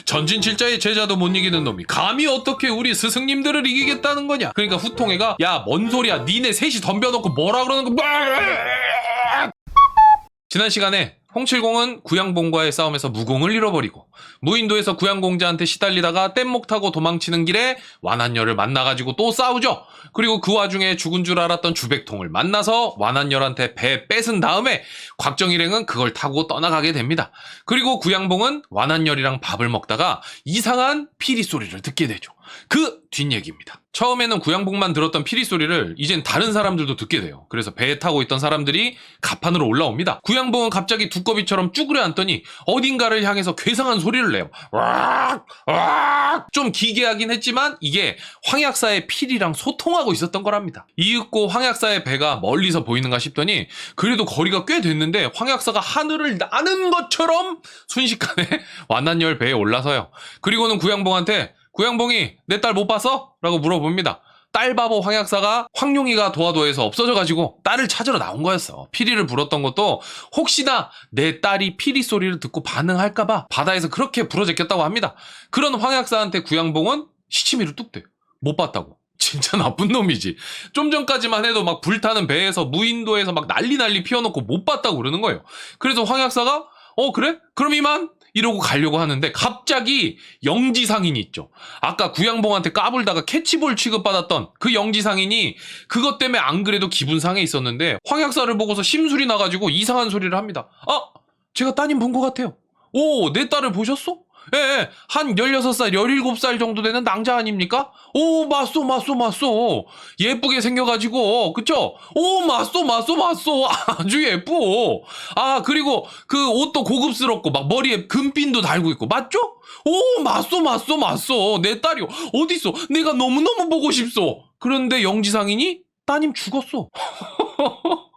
전진칠자의 제자도 못 이기는 놈이 감히 어떻게 우리 스승님들을 이기겠다는 거냐. 그러니까 후통애가 야 뭔 소리야 니네 셋이 덤벼놓고 뭐라 그러는 거. 지난 시간에 홍칠공은 구양봉과의 싸움에서 무공을 잃어버리고 무인도에서 구양공자한테 시달리다가 뗏목 타고 도망치는 길에 완한열을 만나가지고 또 싸우죠. 그리고 그 와중에 죽은 줄 알았던 주백통을 만나서 완한열한테 배 뺏은 다음에 곽정일행은 그걸 타고 떠나가게 됩니다. 그리고 구양봉은 완한열이랑 밥을 먹다가 이상한 피리 소리를 듣게 되죠. 그 뒷얘기입니다. 처음에는 구양봉만 들었던 피리 소리를 이젠 다른 사람들도 듣게 돼요. 그래서 배에 타고 있던 사람들이 갑판으로 올라옵니다. 구양봉은 갑자기 두꺼비처럼 쭈그려 앉더니 어딘가를 향해서 괴상한 소리를 내요. 왁! 왁! 좀 기괴하긴 했지만 이게 황약사의 피리랑 소통하고 있었던 거랍니다. 이윽고 황약사의 배가 멀리서 보이는가 싶더니 그래도 거리가 꽤 됐는데 황약사가 하늘을 나는 것처럼 순식간에 완한열 배에 올라서요. 그리고는 구양봉한테 구양봉이 내 딸 못 봤어? 라고 물어봅니다. 딸 바보 황약사가 황룡이가 도화도에서 없어져가지고 딸을 찾으러 나온 거였어. 피리를 불었던 것도 혹시나 내 딸이 피리 소리를 듣고 반응할까봐 바다에서 그렇게 부러제꼈다고 합니다. 그런 황약사한테 구양봉은 시치미를 뚝 대요. 못 봤다고. 진짜 나쁜 놈이지. 좀 전까지만 해도 막 불타는 배에서 무인도에서 막 난리 피워놓고 못 봤다고 그러는 거예요. 그래서 황약사가 그래? 그럼 이만? 이러고 가려고 하는데 갑자기 영지상인이 있죠. 아까 구양봉한테 까불다가 캐치볼 취급받았던 그 영지상인이 그것 때문에 안 그래도 기분 상해 있었는데 황약사를 보고서 심술이 나가지고 이상한 소리를 합니다. 제가 따님 본 것 같아요. 오, 내 딸을 보셨어? 예, 한 16살, 17살 정도 되는 낭자 아닙니까? 오, 맞소. 예쁘게 생겨가지고, 그쵸? 오, 맞소. 아주 예뻐. 그리고 그 옷도 고급스럽고, 막 머리에 금핀도 달고 있고, 맞죠? 오, 맞소. 내 딸이요. 어딨어? 내가 너무너무 보고 싶소. 그런데 영지상인이 따님 죽었어.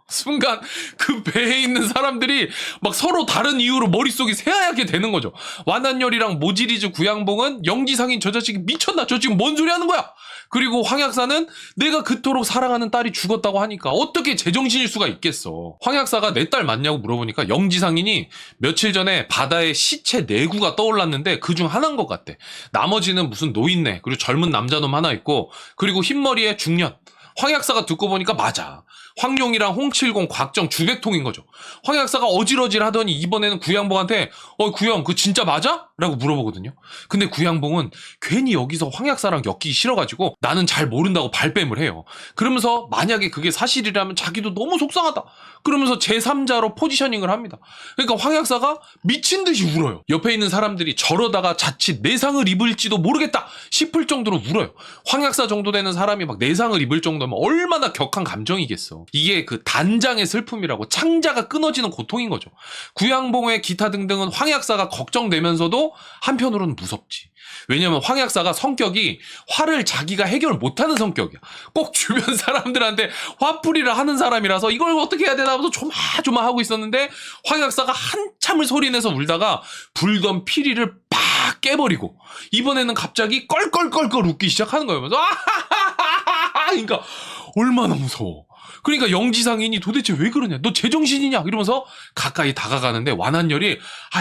순간 그 배에 있는 사람들이 막 서로 다른 이유로 머릿속이 새하얗게 되는 거죠. 완한열이랑 모지리즈 구양봉은 영지상인 저 자식이 미쳤나? 저 지금 뭔 소리 하는 거야? 그리고 황약사는 내가 그토록 사랑하는 딸이 죽었다고 하니까 어떻게 제정신일 수가 있겠어. 황약사가 내 딸 맞냐고 물어보니까 영지상인이 며칠 전에 바다에 시체 4구가 떠올랐는데 그중 하나인 것 같대. 나머지는 무슨 노인네, 그리고 젊은 남자놈 하나 있고, 그리고 흰머리에 중년. 황약사가 듣고 보니까 맞아. 황룡이랑 홍칠공, 곽정, 주백통인 거죠. 황약사가 어질어질 하더니 이번에는 구양봉한테 구형 그거 진짜 맞아? 라고 물어보거든요. 근데 구양봉은 괜히 여기서 황약사랑 엮이기 싫어가지고 나는 잘 모른다고 발뺌을 해요. 그러면서 만약에 그게 사실이라면 자기도 너무 속상하다. 그러면서 제3자로 포지셔닝을 합니다. 그러니까 황약사가 미친 듯이 울어요. 옆에 있는 사람들이 저러다가 자칫 내상을 입을지도 모르겠다 싶을 정도로 울어요. 황약사 정도 되는 사람이 막 내상을 입을 정도면 얼마나 격한 감정이겠어. 이게 그 단장의 슬픔이라고, 창자가 끊어지는 고통인 거죠. 구양봉의 기타 등등은 황약사가 걱정되면서도 한편으로는 무섭지. 왜냐면 황약사가 성격이 화를 자기가 해결 못하는 성격이야. 꼭 주변 사람들한테 화풀이를 하는 사람이라서 이걸 어떻게 해야 되나 하면서 조마조마하고 있었는데 황약사가 한참을 소리내서 울다가 불던 피리를 팍 깨버리고 이번에는 갑자기 껄껄껄껄 웃기 시작하는 거예요. 그래서 그러니까 얼마나 무서워. 그러니까 영지상인이 도대체 왜 그러냐, 너 제정신이냐 이러면서 가까이 다가가는데 완한열이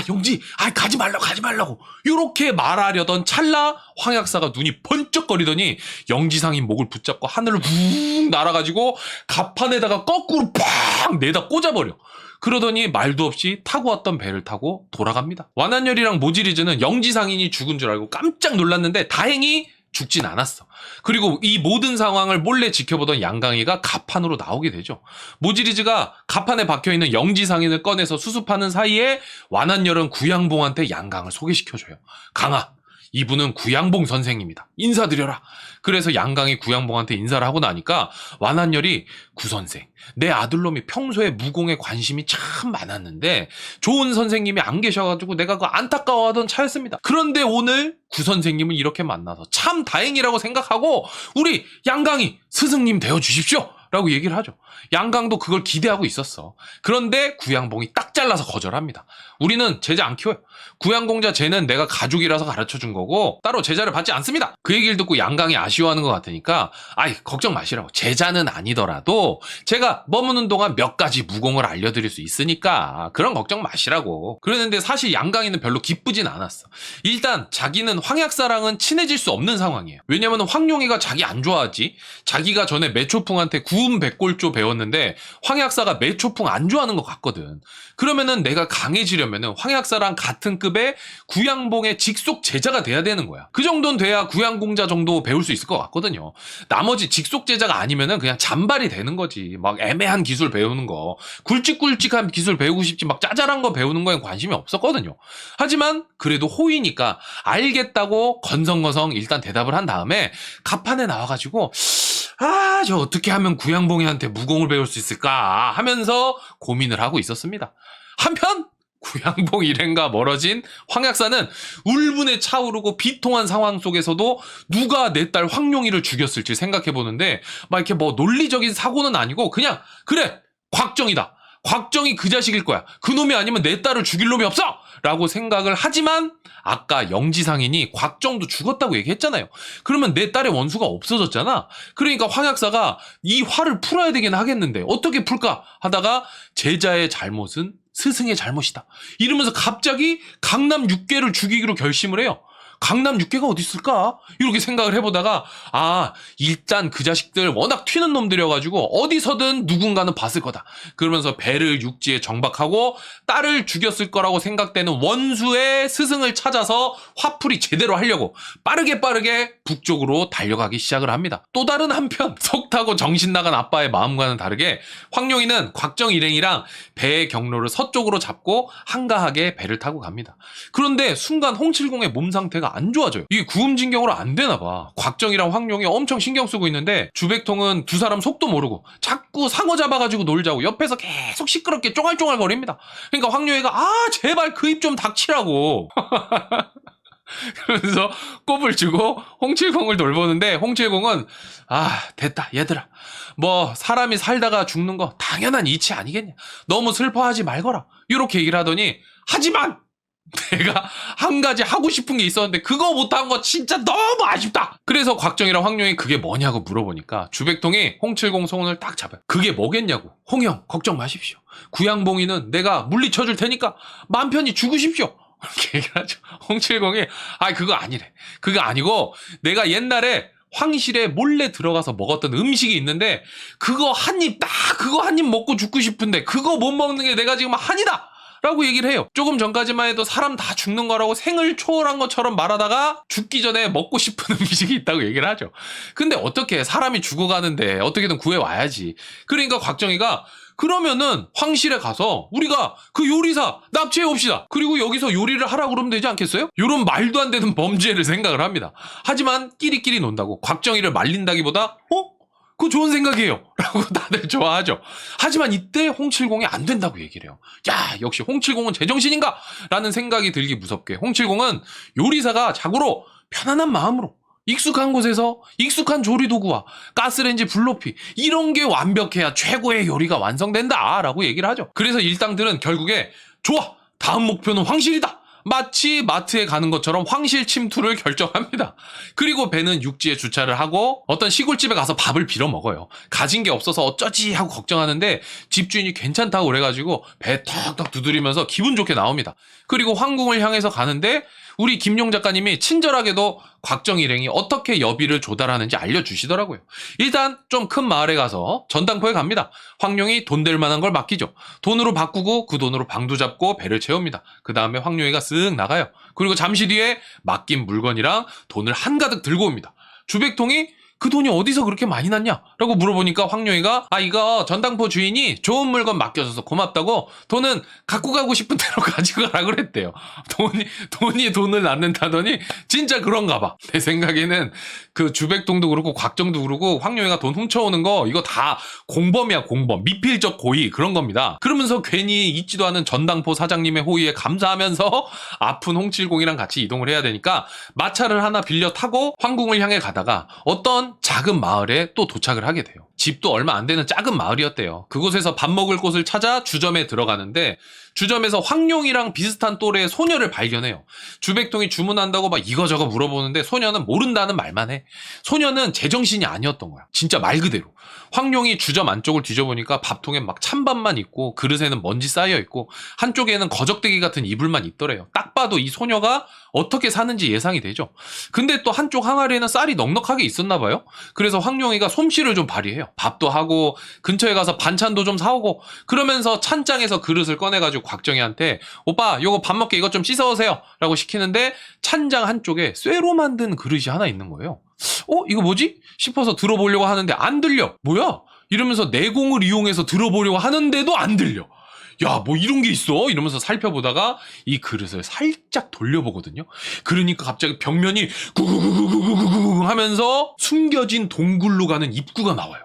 영지 가지 말라고 이렇게 말하려던 찰나 황약사가 눈이 번쩍거리더니 영지상인 목을 붙잡고 하늘을 훅 날아가지고 갑판에다가 거꾸로 팍 내다 꽂아버려. 그러더니 말도 없이 타고 왔던 배를 타고 돌아갑니다. 완한열이랑 모지리즈는 영지상인이 죽은 줄 알고 깜짝 놀랐는데 다행히 죽진 않았어. 그리고 이 모든 상황을 몰래 지켜보던 양강이가 갑판으로 나오게 되죠. 모지리즈가 갑판에 박혀있는 영지상인을 꺼내서 수습하는 사이에 완한열은 구양봉한테 양강을 소개시켜줘요. 강아, 이분은 구양봉 선생입니다. 인사드려라. 그래서 양강이 구양봉한테 인사를 하고 나니까 완한열이 구선생, 내 아들놈이 평소에 무공에 관심이 참 많았는데 좋은 선생님이 안 계셔가지고 내가 그 안타까워하던 차였습니다. 그런데 오늘 구선생님을 이렇게 만나서 참 다행이라고 생각하고 우리 양강이 스승님 되어주십시오 라고 얘기를 하죠. 양강도 그걸 기대하고 있었어. 그런데 구양봉이 딱 잘라서 거절합니다. 우리는 제자 안 키워요. 구양공자 쟤는 내가 가족이라서 가르쳐준 거고 따로 제자를 받지 않습니다. 그 얘기를 듣고 양강이 아쉬워하는 것 같으니까 아이 걱정 마시라고. 제자는 아니더라도 제가 머무는 동안 몇 가지 무공을 알려드릴 수 있으니까 그런 걱정 마시라고. 그러는데 사실 양강이는 별로 기쁘진 않았어. 일단 자기는 황약사랑은 친해질 수 없는 상황이에요. 왜냐면 황룡이가 자기 안 좋아하지. 자기가 전에 매초풍한테 구운 백골조 배웠는데 황약사가 매초풍 안 좋아하는 것 같거든. 그러면은 내가 강해지려면은 황약사랑 같은 급의 구양봉의 직속 제자가 돼야 되는 거야. 그 정도는 돼야 구양공자 정도 배울 수 있을 것 같거든요. 나머지 직속 제자가 아니면은 그냥 잔발이 되는 거지. 막 애매한 기술 배우는 거, 굵직굵직한 기술 배우고 싶지 막 짜잘한 거 배우는 거엔 관심이 없었거든요. 하지만 그래도 호의니까 알겠다고 건성건성 일단 대답을 한 다음에 갑판에 나와가지고 저 어떻게 하면 구양봉이한테 무공을 배울 수 있을까 하면서 고민을 하고 있었습니다. 한편 구양봉 일행과 멀어진 황약사는 울분에 차오르고 비통한 상황 속에서도 누가 내 딸 황룡이를 죽였을지 생각해보는데 막 이렇게 뭐 논리적인 사고는 아니고 그냥 그래 곽정이다. 곽정이 그 자식일 거야. 그 놈이 아니면 내 딸을 죽일 놈이 없어! 라고 생각을 하지만 아까 영지상인이 곽정도 죽었다고 얘기했잖아요. 그러면 내 딸의 원수가 없어졌잖아. 그러니까 황약사가 이 화를 풀어야 되긴 하겠는데 어떻게 풀까 하다가 제자의 잘못은 스승의 잘못이다. 이러면서 갑자기 강남 6개를 죽이기로 결심을 해요. 강남 6개가 어디 있을까? 이렇게 생각을 해보다가 일단 그 자식들 워낙 튀는 놈들이어가지고 어디서든 누군가는 봤을 거다. 그러면서 배를 육지에 정박하고 딸을 죽였을 거라고 생각되는 원수의 스승을 찾아서 화풀이 제대로 하려고 빠르게 북쪽으로 달려가기 시작을 합니다. 또 다른 한편 속 타고 정신 나간 아빠의 마음과는 다르게 황룡이는 곽정 일행이랑 배의 경로를 서쪽으로 잡고 한가하게 배를 타고 갑니다. 그런데 순간 홍칠공의 몸 상태가 안 좋아져요. 이게 구음진경으로 안 되나 봐. 곽정이랑 황룡이 엄청 신경 쓰고 있는데 주백통은 두 사람 속도 모르고 자꾸 상어 잡아가지고 놀자고 옆에서 계속 시끄럽게 쫑알쫑알 거립니다. 그러니까 황룡이가 제발 그 입 좀 닥치라고 그러면서 꼽을 주고 홍칠공을 돌보는데 홍칠공은 됐다 얘들아, 뭐 사람이 살다가 죽는 거 당연한 이치 아니겠냐, 너무 슬퍼하지 말거라 이렇게 얘기를 하더니 하지만 내가 한 가지 하고 싶은 게 있었는데 그거 못한 거 진짜 너무 아쉽다. 그래서 곽정이랑 황룡이 그게 뭐냐고 물어보니까 주백통이 홍칠공 손을 딱 잡아요. 그게 뭐겠냐고. 홍형 걱정 마십시오. 구양봉이는 내가 물리쳐줄 테니까 마음 편히 죽으십시오. 이렇게 얘기를 하죠. 홍칠공이 그거 아니래. 그거 아니고 내가 옛날에 황실에 몰래 들어가서 먹었던 음식이 있는데 그거 한 입 먹고 죽고 싶은데 그거 못 먹는 게 내가 지금 한이다 라고 얘기를 해요. 조금 전까지만 해도 사람 다 죽는 거라고 생을 초월한 것처럼 말하다가 죽기 전에 먹고 싶은 음식이 있다고 얘기를 하죠. 근데 어떻게 사람이 죽어가는데 어떻게든 구해와야지. 그러니까 곽정이가 그러면은 황실에 가서 우리가 그 요리사 납치해 옵시다. 그리고 여기서 요리를 하라고 그러면 되지 않겠어요? 이런 말도 안 되는 범죄를 생각을 합니다. 하지만 끼리끼리 논다고 곽정이를 말린다기보다 그거 좋은 생각이에요 라고 다들 좋아하죠. 하지만 이때 홍칠공이 안 된다고 얘기를 해요. 역시 홍칠공은 제정신인가? 라는 생각이 들기 무섭게 홍칠공은 요리사가 자고로 편안한 마음으로 익숙한 곳에서 익숙한 조리도구와 가스레인지 불높이 이런 게 완벽해야 최고의 요리가 완성된다 라고 얘기를 하죠. 그래서 일당들은 결국에 좋아, 다음 목표는 황실이다, 마치 마트에 가는 것처럼 황실 침투를 결정합니다. 그리고 배는 육지에 주차를 하고 어떤 시골집에 가서 밥을 빌어 먹어요. 가진 게 없어서 어쩌지 하고 걱정하는데 집주인이 괜찮다고 그래가지고 배 턱턱 두드리면서 기분 좋게 나옵니다. 그리고 황궁을 향해서 가는데 우리 김용 작가님이 친절하게도 곽정 일행이 어떻게 여비를 조달하는지 알려주시더라고요. 일단 좀 큰 마을에 가서 전당포에 갑니다. 황룡이 돈 될 만한 걸 맡기죠. 돈으로 바꾸고 그 돈으로 방도 잡고 배를 채웁니다. 그 다음에 황룡이가 쓱 나가요. 그리고 잠시 뒤에 맡긴 물건이랑 돈을 한가득 들고 옵니다. 주백통이 그 돈이 어디서 그렇게 많이 났냐? 라고 물어보니까 황룡이가 이거 전당포 주인이 좋은 물건 맡겨줘서 고맙다고 돈은 갖고 가고 싶은 대로 가지고 가라 그랬대요. 돈이 돈을 낳는다더니 진짜 그런가 봐. 내 생각에는 그 주백통도 그렇고 곽정도 그렇고 황룡이가 돈 훔쳐오는 거 이거 다 공범이야, 공범. 미필적 고의 그런 겁니다. 그러면서 괜히 있지도 않은 전당포 사장님의 호의에 감사하면서 아픈 홍칠공이랑 같이 이동을 해야 되니까 마차를 하나 빌려 타고 황궁을 향해 가다가 어떤 어떤 작은 마을에 또 도착을 하게 돼요. 집도 얼마 안 되는 작은 마을이었대요. 그곳에서 밥 먹을 곳을 찾아 주점에 들어가는데 주점에서 황룡이랑 비슷한 또래의 소녀를 발견해요. 주백통이 주문한다고 막 이거저거 물어보는데 소녀는 모른다는 말만 해. 소녀는 제정신이 아니었던 거야. 진짜 말 그대로. 황룡이 주점 안쪽을 뒤져보니까 밥통에 막 찬밥만 있고 그릇에는 먼지 쌓여있고 한쪽에는 거적대기 같은 이불만 있더래요. 딱 봐도 이 소녀가 어떻게 사는지 예상이 되죠. 근데 또 한쪽 항아리에는 쌀이 넉넉하게 있었나 봐요. 그래서 황룡이가 솜씨를 좀 발휘해요. 밥도 하고 근처에 가서 반찬도 좀 사오고 그러면서 찬장에서 그릇을 꺼내가지고 곽정희한테 오빠 요거 밥 먹게 이것 좀 씻어오세요 라고 시키는데 찬장 한쪽에 쇠로 만든 그릇이 하나 있는 거예요. 이거 뭐지? 싶어서 들어보려고 하는데 안 들려. 뭐야? 이러면서 내공을 이용해서 들어보려고 하는데도 안 들려. 야, 뭐 이런 게 있어? 이러면서 살펴보다가 이 그릇을 살짝 돌려보거든요. 그러니까 갑자기 벽면이 구구구구구구구구 하면서 숨겨진 동굴로 가는 입구가 나와요.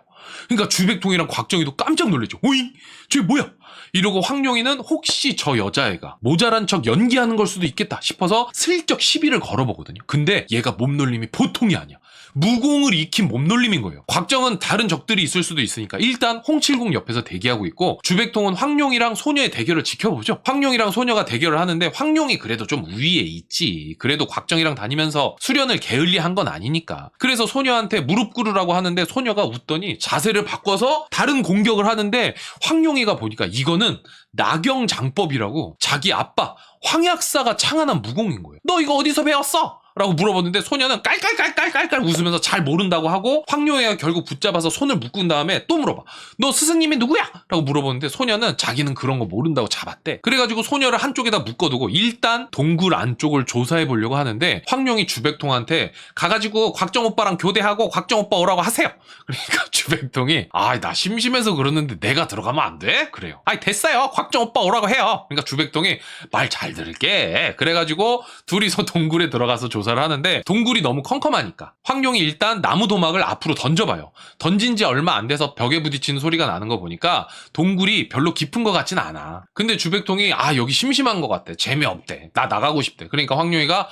그러니까 주백통이랑 곽정희도 깜짝 놀랐죠. 오잉? 저게 뭐야? 이러고 황룡이는 혹시 저 여자애가 모자란 척 연기하는 걸 수도 있겠다 싶어서 슬쩍 시비를 걸어보거든요. 근데 얘가 몸놀림이 보통이 아니야. 무공을 익힌 몸놀림인 거예요. 곽정은 다른 적들이 있을 수도 있으니까 일단 홍칠공 옆에서 대기하고 있고 주백통은 황룡이랑 소녀의 대결을 지켜보죠. 황룡이랑 소녀가 대결을 하는데 황룡이 그래도 좀 우위에 있지. 그래도 곽정이랑 다니면서 수련을 게을리한 건 아니니까. 그래서 소녀한테 무릎 꿇으라고 하는데 소녀가 웃더니 자세를 바꿔서 다른 공격을 하는데 황룡이가 보니까 이거는 낙영장법이라고 자기 아빠 황약사가 창안한 무공인 거예요. 너 이거 어디서 배웠어? 라고 물어보는데 소녀는 깔깔깔깔깔깔 웃으면서 잘 모른다고 하고 황룡이가 결국 붙잡아서 손을 묶은 다음에 또 물어봐. 너 스승님이 누구야? 라고 물어보는데 소녀는 자기는 그런 거 모른다고 잡았대. 그래가지고 소녀를 한쪽에다 묶어두고 일단 동굴 안쪽을 조사해 보려고 하는데 황룡이 주백통한테 가가지고 곽정 오빠랑 교대하고 곽정 오빠 오라고 하세요. 그러니까 주백통이 나 심심해서 그러는데 내가 들어가면 안 돼? 그래요. 됐어요. 곽정 오빠 오라고 해요. 그러니까 주백통이 말 잘 들을게. 그래가지고 둘이서 동굴에 들어가서 조사를 하는데 동굴이 너무 컴컴하니까 황룡이 일단 나무 도막을 앞으로 던져봐요. 던진 지 얼마 안 돼서 벽에 부딪히는 소리가 나는 거 보니까 동굴이 별로 깊은 것 같진 않아. 근데 주백통이 여기 심심한 것 같대. 재미없대. 나 나가고 싶대. 그러니까 황룡이가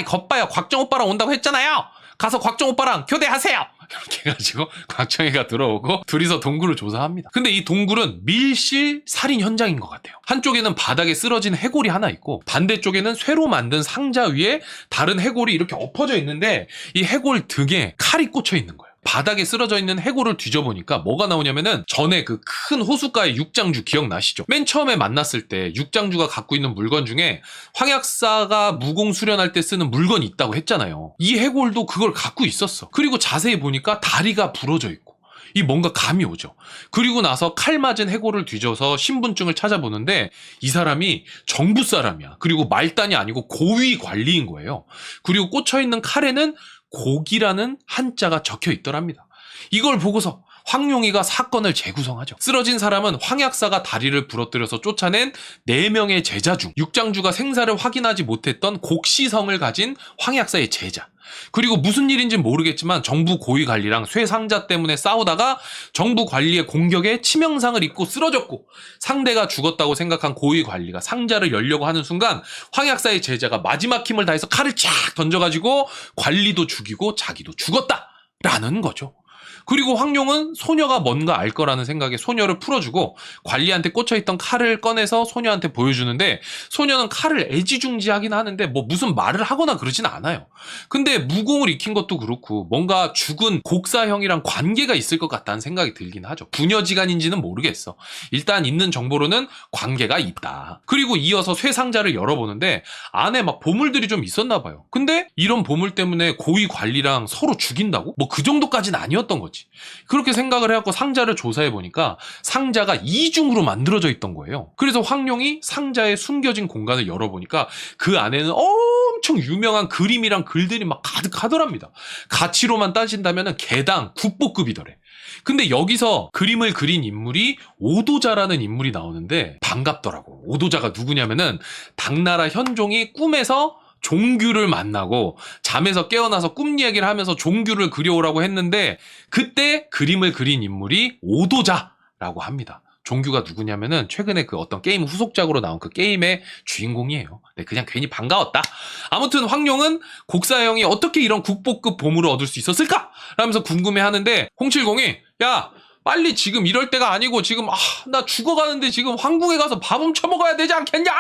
겉봐요. 곽정 오빠랑 온다고 했잖아요. 가서 곽정 오빠랑 교대하세요. 이렇게 해가지고 곽정희가 들어오고 둘이서 동굴을 조사합니다. 근데 이 동굴은 밀실 살인 현장인 것 같아요. 한쪽에는 바닥에 쓰러진 해골이 하나 있고 반대쪽에는 쇠로 만든 상자 위에 다른 해골이 이렇게 엎어져 있는데 이 해골 등에 칼이 꽂혀 있는 거예요. 바닥에 쓰러져 있는 해골을 뒤져보니까 뭐가 나오냐면은 전에 그 큰 호숫가의 육장주 기억나시죠? 맨 처음에 만났을 때 육장주가 갖고 있는 물건 중에 황약사가 무공 수련할 때 쓰는 물건이 있다고 했잖아요. 이 해골도 그걸 갖고 있었어. 그리고 자세히 보니까 다리가 부러져 있고 이 뭔가 감이 오죠. 그리고 나서 칼 맞은 해골을 뒤져서 신분증을 찾아보는데 이 사람이 정부 사람이야. 그리고 말단이 아니고 고위 관리인 거예요. 그리고 꽂혀있는 칼에는 고기라는 한자가 적혀 있더랍니다. 이걸 보고서 황룡이가 사건을 재구성하죠. 쓰러진 사람은 황약사가 다리를 부러뜨려서 쫓아낸 4명의 제자 중 육장주가 생사를 확인하지 못했던 곡시성을 가진 황약사의 제자. 그리고 무슨 일인지 모르겠지만 정부 고위 관리랑 쇠상자 때문에 싸우다가 정부 관리의 공격에 치명상을 입고 쓰러졌고 상대가 죽었다고 생각한 고위 관리가 상자를 열려고 하는 순간 황약사의 제자가 마지막 힘을 다해서 칼을 쫙 던져가지고 관리도 죽이고 자기도 죽었다라는 거죠. 그리고 황룡은 소녀가 뭔가 알 거라는 생각에 소녀를 풀어주고 관리한테 꽂혀있던 칼을 꺼내서 소녀한테 보여주는데 소녀는 칼을 애지중지하긴 하는데 뭐 무슨 말을 하거나 그러진 않아요. 근데 무공을 익힌 것도 그렇고 뭔가 죽은 곡사형이랑 관계가 있을 것 같다는 생각이 들긴 하죠. 부녀지간인지는 모르겠어. 일단 있는 정보로는 관계가 있다. 그리고 이어서 쇠상자를 열어보는데 안에 막 보물들이 좀 있었나 봐요. 근데 이런 보물 때문에 고위 관리랑 서로 죽인다고? 뭐 그 정도까지는 아니었던 거지. 그렇게 생각을 해갖고 상자를 조사해보니까 상자가 이중으로 만들어져 있던 거예요. 그래서 황룡이 상자에 숨겨진 공간을 열어보니까 그 안에는 엄청 유명한 그림이랑 글들이 막 가득하더랍니다. 가치로만 따진다면 개당 국보급이더래. 근데 여기서 그림을 그린 인물이 오도자라는 인물이 나오는데 반갑더라고. 오도자가 누구냐면은 당나라 현종이 꿈에서 종규를 만나고 잠에서 깨어나서 꿈 얘기를 하면서 종규를 그려오라고 했는데 그때 그림을 그린 인물이 오도자라고 합니다. 종규가 누구냐면은 최근에 그 어떤 게임 후속작으로 나온 그 게임의 주인공이에요. 네, 그냥 괜히 반가웠다. 아무튼 황룡은 곡사형이 어떻게 이런 국보급 보물을 얻을 수 있었을까? 라면서 궁금해하는데 홍칠공이 야 빨리 지금 이럴 때가 아니고 지금 나 죽어가는데 지금 황궁에 가서 밥 훔쳐 먹어야 되지 않겠냐?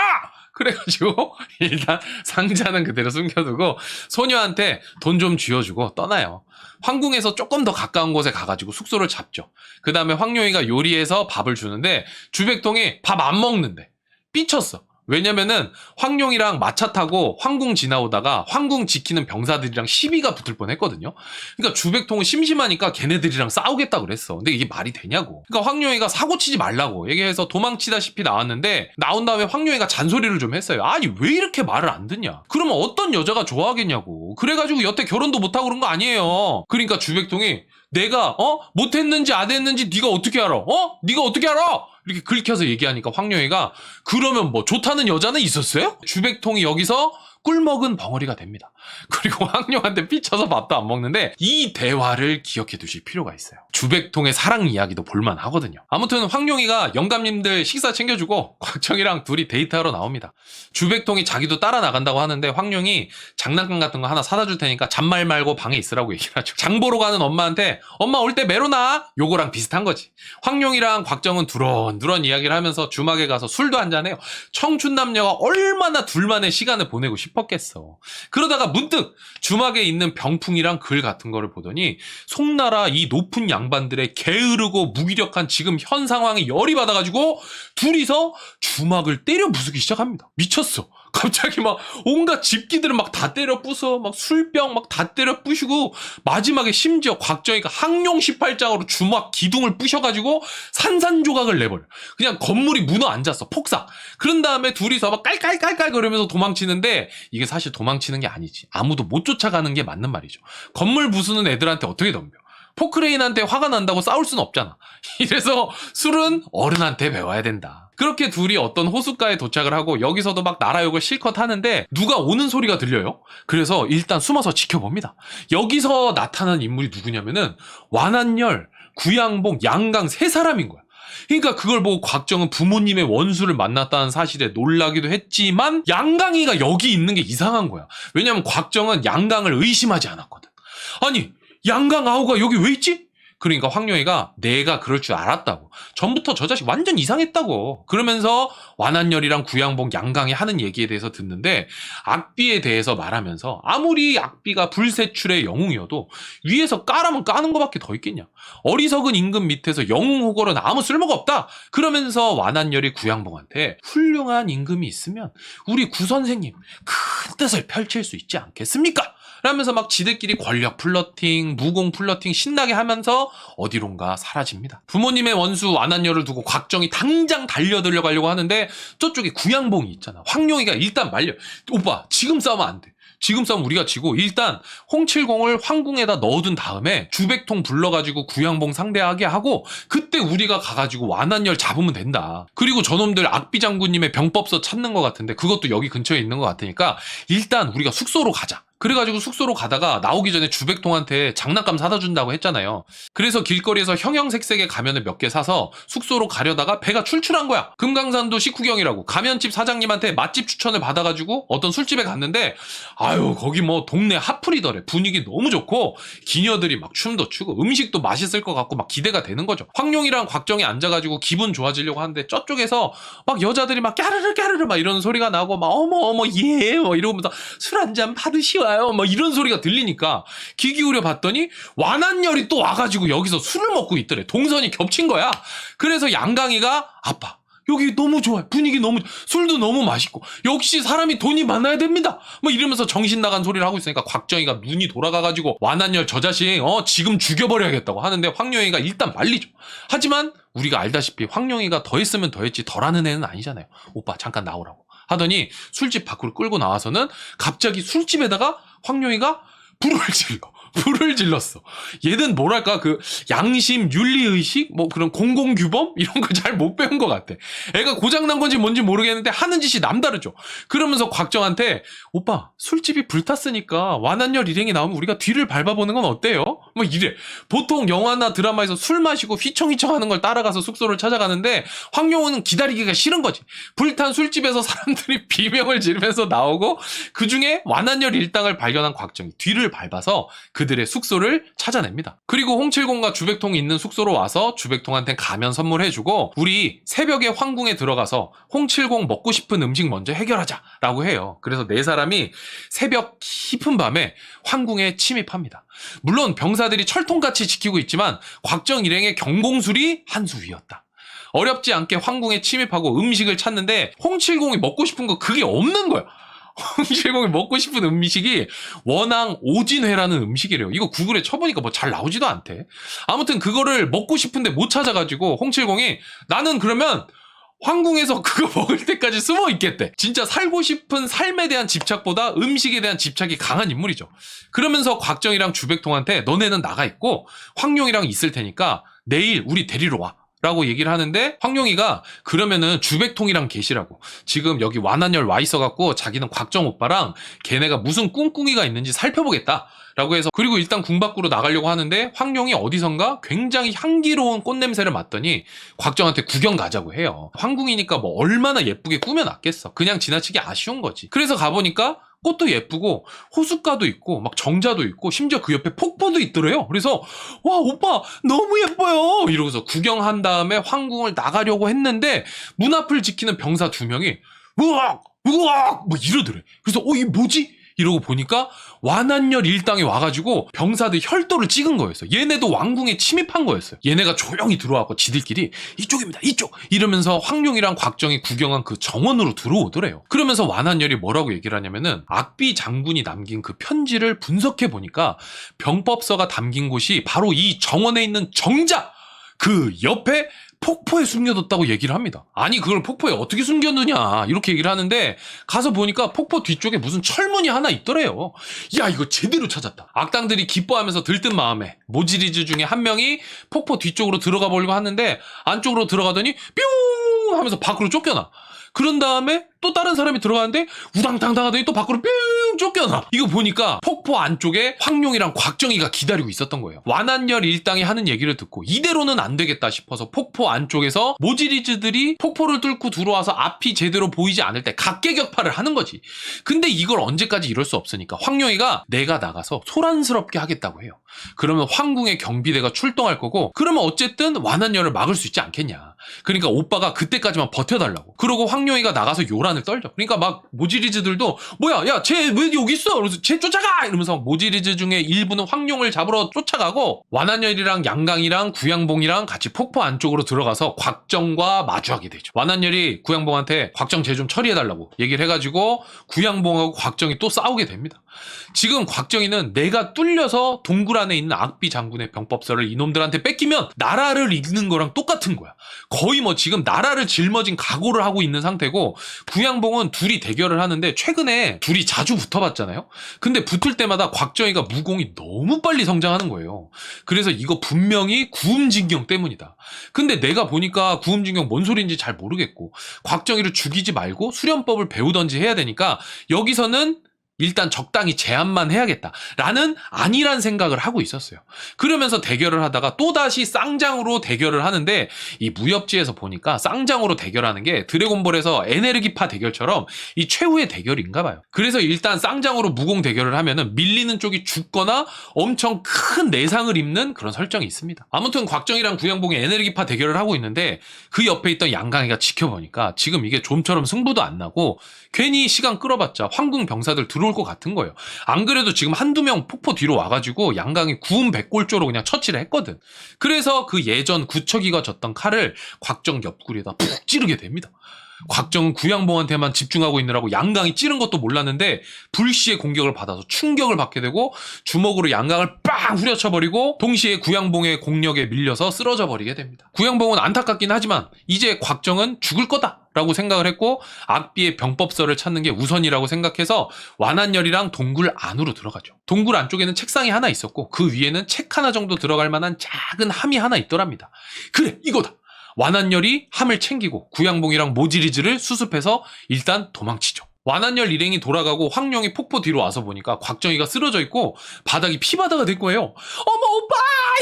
그래가지고 일단 상자는 그대로 숨겨두고 소녀한테 돈 좀 쥐어주고 떠나요. 황궁에서 조금 더 가까운 곳에 가가지고 숙소를 잡죠. 그 다음에 황룡이가 요리해서 밥을 주는데 주백통이 밥 안 먹는데 삐쳤어. 왜냐면은 황룡이랑 마차 타고 황궁 지나오다가 황궁 지키는 병사들이랑 시비가 붙을 뻔했거든요. 그러니까 주백통은 심심하니까 걔네들이랑 싸우겠다 그랬어. 근데 이게 말이 되냐고. 그러니까 황룡이가 사고치지 말라고 얘기해서 도망치다시피 나왔는데 나온 다음에 황룡이가 잔소리를 좀 했어요. 아니 왜 이렇게 말을 안 듣냐. 그러면 어떤 여자가 좋아하겠냐고. 그래가지고 여태 결혼도 못하고 그런 거 아니에요. 그러니까 주백통이 내가 못했는지 안 했는지 네가 어떻게 알아? 네가 어떻게 알아? 이렇게 긁혀서 얘기하니까 황룡이가 그러면 뭐 좋다는 여자는 있었어요? 주백통이 여기서 꿀먹은 벙어리가 됩니다. 그리고 황룡한테 삐쳐서 밥도 안 먹는데 이 대화를 기억해 두실 필요가 있어요. 주백통의 사랑 이야기도 볼만 하거든요. 아무튼 황룡이가 영감님들 식사 챙겨주고 곽정이랑 둘이 데이트하러 나옵니다. 주백통이 자기도 따라 나간다고 하는데 황룡이 장난감 같은 거 하나 사다 줄 테니까 잔말 말고 방에 있으라고 얘기를 하죠. 장 보러 가는 엄마한테 엄마 올 때 메로나 요거랑 비슷한 거지. 황룡이랑 곽정은 두런두런 이야기를 하면서 주막에 가서 술도 한잔해요. 청춘 남녀가 얼마나 둘만의 시간을 보내고 싶었겠어. 그러다가 문득 주막에 있는 병풍이랑 글 같은 거를 보더니 송나라 이 높은 양반들의 게으르고 무기력한 지금 현 상황에 열이 받아가지고 둘이서 주막을 때려 부수기 시작합니다. 미쳤어. 갑자기 막 온갖 집기들을 막 다 때려 부숴 막 술병 막 다 때려 부시고 마지막에 심지어 곽정이가 항룡 18장으로 주막 기둥을 부셔가지고 산산조각을 내버려. 그냥 건물이 무너앉았어. 폭삭. 그런 다음에 둘이서 막 깔깔깔깔 거리면서 도망치는데 이게 사실 도망치는 게 아니지. 아무도 못 쫓아가는 게 맞는 말이죠. 건물 부수는 애들한테 어떻게 덤벼. 포크레인한테 화가 난다고 싸울 수는 없잖아. 이래서 술은 어른한테 배워야 된다. 그렇게 둘이 어떤 호숫가에 도착을 하고 여기서도 막 나라욕을 실컷 하는데 누가 오는 소리가 들려요. 그래서 일단 숨어서 지켜봅니다. 여기서 나타난 인물이 누구냐면은 완한열, 구양봉, 양강 세 사람인 거야. 그러니까 그걸 보고 곽정은 부모님의 원수를 만났다는 사실에 놀라기도 했지만 양강이가 여기 있는 게 이상한 거야. 왜냐면 곽정은 양강을 의심하지 않았거든. 아니 양강 아우가 여기 왜 있지? 그러니까 황룡이가 내가 그럴 줄 알았다고. 전부터 저 자식 완전 이상했다고. 그러면서 완한열이랑 구양봉 양강이 하는 얘기에 대해서 듣는데 악비에 대해서 말하면서 아무리 악비가 불세출의 영웅이어도 위에서 까라면 까는 거밖에 더 있겠냐. 어리석은 임금 밑에서 영웅 호걸은 아무 쓸모가 없다. 그러면서 완한열이 구양봉한테 훌륭한 임금이 있으면 우리 구선생님 큰 뜻을 펼칠 수 있지 않겠습니까? 라면서 막 지들끼리 권력 플러팅, 무공 플러팅 신나게 하면서 어디론가 사라집니다. 부모님의 원수 완한열을 두고 곽정이 당장 달려들려가려고 하는데 저쪽에 구양봉이 있잖아. 황룡이가 일단 말려. 오빠 지금 싸우면 안 돼. 지금 싸우면 우리가 지고 일단 홍칠공을 황궁에다 넣어둔 다음에 주백통 불러가지고 구양봉 상대하게 하고 그때 우리가 가가지고 완한열 잡으면 된다. 그리고 저놈들 악비 장군님의 병법서 찾는 것 같은데 그것도 여기 근처에 있는 것 같으니까 일단 우리가 숙소로 가자. 그래가지고 숙소로 가다가 나오기 전에 주백통한테 장난감 사다 준다고 했잖아요. 그래서 길거리에서 형형색색의 가면을 몇 개 사서 숙소로 가려다가 배가 출출한 거야. 금강산도 식후경이라고 가면집 사장님한테 맛집 추천을 받아가지고 어떤 술집에 갔는데 아유 거기 뭐 동네 핫플이더래. 분위기 너무 좋고 기녀들이 막 춤도 추고 음식도 맛있을 것 같고 막 기대가 되는 거죠. 황룡이랑 곽정이 앉아가지고 기분 좋아지려고 하는데 저쪽에서 막 여자들이 막 까르르 까르르 막 이런 소리가 나고 막 어머 예 뭐 이러면서 술 한잔 받으시오 뭐 이런 소리가 들리니까 귀 기울여 봤더니 완한열이 또 와가지고 여기서 술을 먹고 있더래. 동선이 겹친 거야. 그래서 양강이가 아빠 여기 너무 좋아요. 분위기 너무 술도 너무 맛있고 역시 사람이 돈이 많아야 됩니다. 뭐 이러면서 정신 나간 소리를 하고 있으니까 곽정이가 눈이 돌아가가지고 완한열 저 자식 지금 죽여버려야겠다고 하는데 황룡이가 일단 말리죠. 하지만 우리가 알다시피 황룡이가 더 했으면 더 했지 덜하는 애는 아니잖아요. 오빠 잠깐 나오라고 하더니 술집 밖으로 끌고 나와서는 갑자기 술집에다가 황룡이가 불을 질렀어. 얘는 뭐랄까 그 양심, 윤리의식 뭐 그런 공공규범 이런 거 잘 못 배운 것 같아. 애가 고장난 건지 뭔지 모르겠는데 하는 짓이 남다르죠. 그러면서 곽정한테 오빠 술집이 불탔으니까 완한열 일행이 나오면 우리가 뒤를 밟아보는 건 어때요? 뭐 이래. 보통 영화나 드라마에서 술 마시고 휘청휘청 하는 걸 따라가서 숙소를 찾아가는데 황룡은 기다리기가 싫은 거지. 불탄 술집에서 사람들이 비명을 지르면서 나오고 그중에 완한열 일당을 발견한 곽정이 뒤를 밟아서 그들의 숙소를 찾아냅니다. 그리고 홍칠공과 주백통이 있는 숙소로 와서 주백통한테 가면 선물해주고 우리 새벽에 황궁에 들어가서 홍칠공 먹고 싶은 음식 먼저 해결하자라고 해요. 그래서 네 사람이 새벽 깊은 밤에 황궁에 침입합니다. 물론 병사들이 철통같이 지키고 있지만 곽정 일행의 경공술이 한 수 위였다. 어렵지 않게 황궁에 침입하고 음식을 찾는데 홍칠공이 먹고 싶은 거 그게 없는 거야. 홍칠공이 먹고 싶은 음식이 원앙 오진회라는 음식이래요. 이거 구글에 쳐보니까 뭐 잘 나오지도 않대. 아무튼 그거를 먹고 싶은데 못 찾아가지고 홍칠공이 나는 그러면 황궁에서 그거 먹을 때까지 숨어 있겠대. 진짜 살고 싶은 삶에 대한 집착보다 음식에 대한 집착이 강한 인물이죠. 그러면서 곽정이랑 주백통한테 너네는 나가 있고 황룡이랑 있을 테니까 내일 우리 데리러 와 라고 얘기를 하는데 황룡이가 그러면은 주백통이랑 계시라고. 지금 여기 완한열 와 있어갖고 자기는 곽정 오빠랑 걔네가 무슨 꿍꿍이가 있는지 살펴보겠다 라고 해서 그리고 일단 궁 밖으로 나가려고 하는데 황룡이 어디선가 굉장히 향기로운 꽃냄새를 맡더니 곽정한테 구경 가자고 해요. 황궁이니까 뭐 얼마나 예쁘게 꾸며놨겠어. 그냥 지나치게 아쉬운 거지. 그래서 가보니까 꽃도 예쁘고 호숫가도 있고 막 정자도 있고 심지어 그 옆에 폭포도 있더래요. 그래서 와 오빠 너무 예뻐요 이러고서 구경한 다음에 황궁을 나가려고 했는데 문 앞을 지키는 병사 2명이 으악 으악 뭐 이러더래. 그래서 이게 뭐지? 이러고 보니까 완한열 일당이 와가지고 병사들 혈도를 찍은 거였어. 얘네도 왕궁에 침입한 거였어요. 얘네가 조용히 들어와서 지들끼리 이쪽입니다 이쪽 이러면서 황룡이랑 곽정이 구경한 그 정원으로 들어오더래요. 그러면서 완한열이 뭐라고 얘기를 하냐면은 악비 장군이 남긴 그 편지를 분석해 보니까 병법서가 담긴 곳이 바로 이 정원에 있는 정자 그 옆에 폭포에 숨겨뒀다고 얘기를 합니다. 아니 그걸 폭포에 어떻게 숨겨두냐 이렇게 얘기를 하는데 가서 보니까 폭포 뒤쪽에 무슨 철문이 하나 있더래요. 야 이거 제대로 찾았다. 악당들이 기뻐하면서 들뜬 마음에 모지리즈 중에 한 명이 폭포 뒤쪽으로 들어가 보려고 하는데 안쪽으로 들어가더니 뿅 하면서 밖으로 쫓겨나. 그런 다음에 또 다른 사람이 들어가는데 우당탕탕 하더니 또 밖으로 뿅 쫓겨나. 이거 보니까 폭포 안쪽에 황룡이랑 곽정이가 기다리고 있었던 거예요. 완한열 일당이 하는 얘기를 듣고 이대로는 안 되겠다 싶어서 폭포 안쪽에서 모지리즈들이 폭포를 뚫고 들어와서 앞이 제대로 보이지 않을 때 각계격파를 하는 거지. 근데 이걸 언제까지 이럴 수 없으니까 황룡이가 내가 나가서 소란스럽게 하겠다고 해요. 그러면 황궁의 경비대가 출동할 거고 그러면 어쨌든 완한열을 막을 수 있지 않겠냐. 그러니까 오빠가 그때까지만 버텨달라고. 그러고 황룡이가 나가서 요란을 떨죠. 그러니까 막 모지리즈들도 뭐야 야 쟤 왜 여기 있어? 그래서 쟤 쫓아가! 이러면서 모지리즈 중에 일부는 황룡을 잡으러 쫓아가고 완한열이랑 양강이랑 구양봉이랑 같이 폭포 안쪽으로 들어가서 곽정과 마주하게 되죠. 완한열이 구양봉한테 곽정 쟤 좀 처리해달라고 얘기를 해가지고 구양봉하고 곽정이 또 싸우게 됩니다. 지금 곽정이는 내가 뚫려서 동굴 안에 있는 악비 장군의 병법서를 이놈들한테 뺏기면 나라를 잃는 거랑 똑같은 거야. 거의 뭐 지금 나라를 짊어진 각오를 하고 있는 상태고 구양봉은 둘이 대결을 하는데 최근에 둘이 자주 붙어봤잖아요. 근데 붙을 때마다 곽정이가 무공이 너무 빨리 성장하는 거예요. 그래서 이거 분명히 구음진경 때문이다. 근데 내가 보니까 구음진경 뭔 소리인지 잘 모르겠고 곽정이를 죽이지 말고 수련법을 배우던지 해야 되니까 여기서는 일단 적당히 제한만 해야겠다라는 아니란 생각을 하고 있었어요. 그러면서 대결을 하다가 또다시 쌍장으로 대결을 하는데 이 무협지에서 보니까 쌍장으로 대결하는 게 드래곤볼에서 에네르기파 대결처럼 이 최후의 대결인가 봐요. 그래서 일단 쌍장으로 무공 대결을 하면은 밀리는 쪽이 죽거나 엄청 큰 내상을 입는 그런 설정이 있습니다. 아무튼 곽정이랑 구양봉이 에네르기파 대결을 하고 있는데 그 옆에 있던 양강이가 지켜보니까 지금 이게 좀처럼 승부도 안 나고 괜히 시간 끌어봤자 황궁 병사들 들어올 것 같은 거예요. 안 그래도 지금 한두 명 폭포 뒤로 와가지고 양강이 구운 백골조로 그냥 처치를 했거든. 그래서 그 예전 구척이가 졌던 칼을 곽정 옆구리에다 푹 찌르게 됩니다. 곽정은 구양봉한테만 집중하고 있느라고 양강이 찌른 것도 몰랐는데 불시의 공격을 받아서 충격을 받게 되고 주먹으로 양강을 빵 후려쳐버리고 동시에 구양봉의 공력에 밀려서 쓰러져 버리게 됩니다. 구양봉은 안타깝긴 하지만 이제 곽정은 죽을 거다 라고 생각을 했고 악비의 병법서를 찾는 게 우선이라고 생각해서 완한열이랑 동굴 안으로 들어가죠. 동굴 안쪽에는 책상이 하나 있었고 그 위에는 책 하나 정도 들어갈 만한 작은 함이 하나 있더랍니다. 그래 이거다. 완한열이 함을 챙기고 구양봉이랑 모지리즈를 수습해서 일단 도망치죠. 완한열 일행이 돌아가고 황룡이 폭포 뒤로 와서 보니까 곽정희가 쓰러져 있고 바닥이 피바다가 될 거예요. 어머 오빠!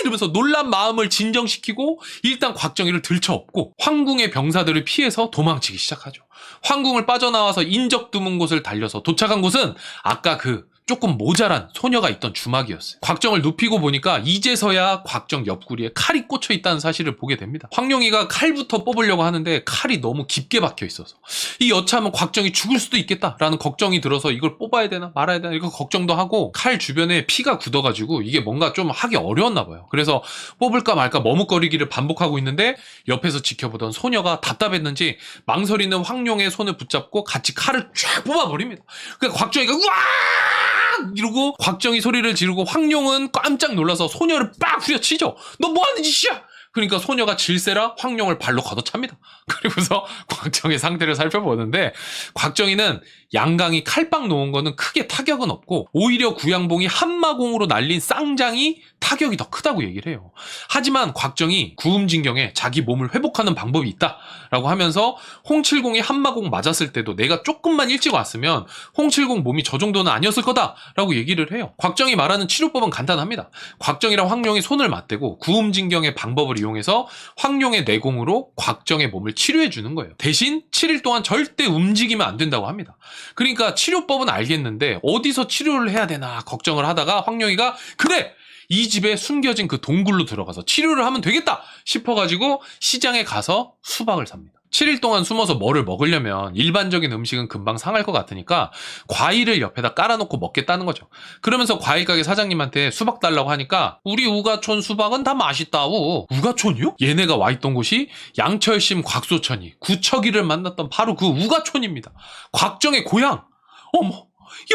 이러면서 놀란 마음을 진정시키고 일단 곽정희를 들쳐업고 황궁의 병사들을 피해서 도망치기 시작하죠. 황궁을 빠져나와서 인적 드문 곳을 달려서 도착한 곳은 아까 그 조금 모자란 소녀가 있던 주막이었어요. 곽정을 눕히고 보니까 이제서야 곽정 옆구리에 칼이 꽂혀 있다는 사실을 보게 됩니다. 황룡이가 칼부터 뽑으려고 하는데 칼이 너무 깊게 박혀 있어서 이 여차하면 곽정이 죽을 수도 있겠다라는 걱정이 들어서 이걸 뽑아야 되나 말아야 되나 이거 걱정도 하고 칼 주변에 피가 굳어가지고 이게 뭔가 좀 하기 어려웠나 봐요. 그래서 뽑을까 말까 머뭇거리기를 반복하고 있는데 옆에서 지켜보던 소녀가 답답했는지 망설이는 황룡의 손을 붙잡고 같이 칼을 쫙 뽑아버립니다. 그러니까 곽정이가 우와! 이러고 곽정이 소리를 지르고 황룡은 깜짝 놀라서 소녀를 빡 후려치죠. 너 뭐하는 짓이야? 그러니까 소녀가 질세라 황룡을 발로 걷어찹니다. 그리고서 곽정의 상태를 살펴보는데 곽정이는 양강이 칼빵 놓은 거는 크게 타격은 없고 오히려 구양봉이 한마공으로 날린 쌍장이 타격이 더 크다고 얘기를 해요. 하지만 곽정이 구음진경에 자기 몸을 회복하는 방법이 있다라고 하면서 홍칠공이 한마공 맞았을 때도 내가 조금만 일찍 왔으면 홍칠공 몸이 저 정도는 아니었을 거다라고 얘기를 해요. 곽정이 말하는 치료법은 간단합니다. 곽정이랑 황룡이 손을 맞대고 구음진경의 방법을 이용해서 황룡의 내공으로 곽정의 몸을 치료해 주는 거예요. 대신 7일 동안 절대 움직이면 안 된다고 합니다. 그러니까 치료법은 알겠는데 어디서 치료를 해야 되나 걱정을 하다가 황룡이가 그래! 이 집에 숨겨진 그 동굴로 들어가서 치료를 하면 되겠다 싶어가지고 시장에 가서 수박을 삽니다. 7일 동안 숨어서 뭐를 먹으려면 일반적인 음식은 금방 상할 것 같으니까 과일을 옆에다 깔아놓고 먹겠다는 거죠. 그러면서 과일가게 사장님한테 수박 달라고 하니까 우리 우가촌 수박은 다 맛있다우. 우가촌이요? 얘네가 와있던 곳이 양철심 곽소천이 구척이를 만났던 바로 그 우가촌입니다. 곽정의 고향. 어머,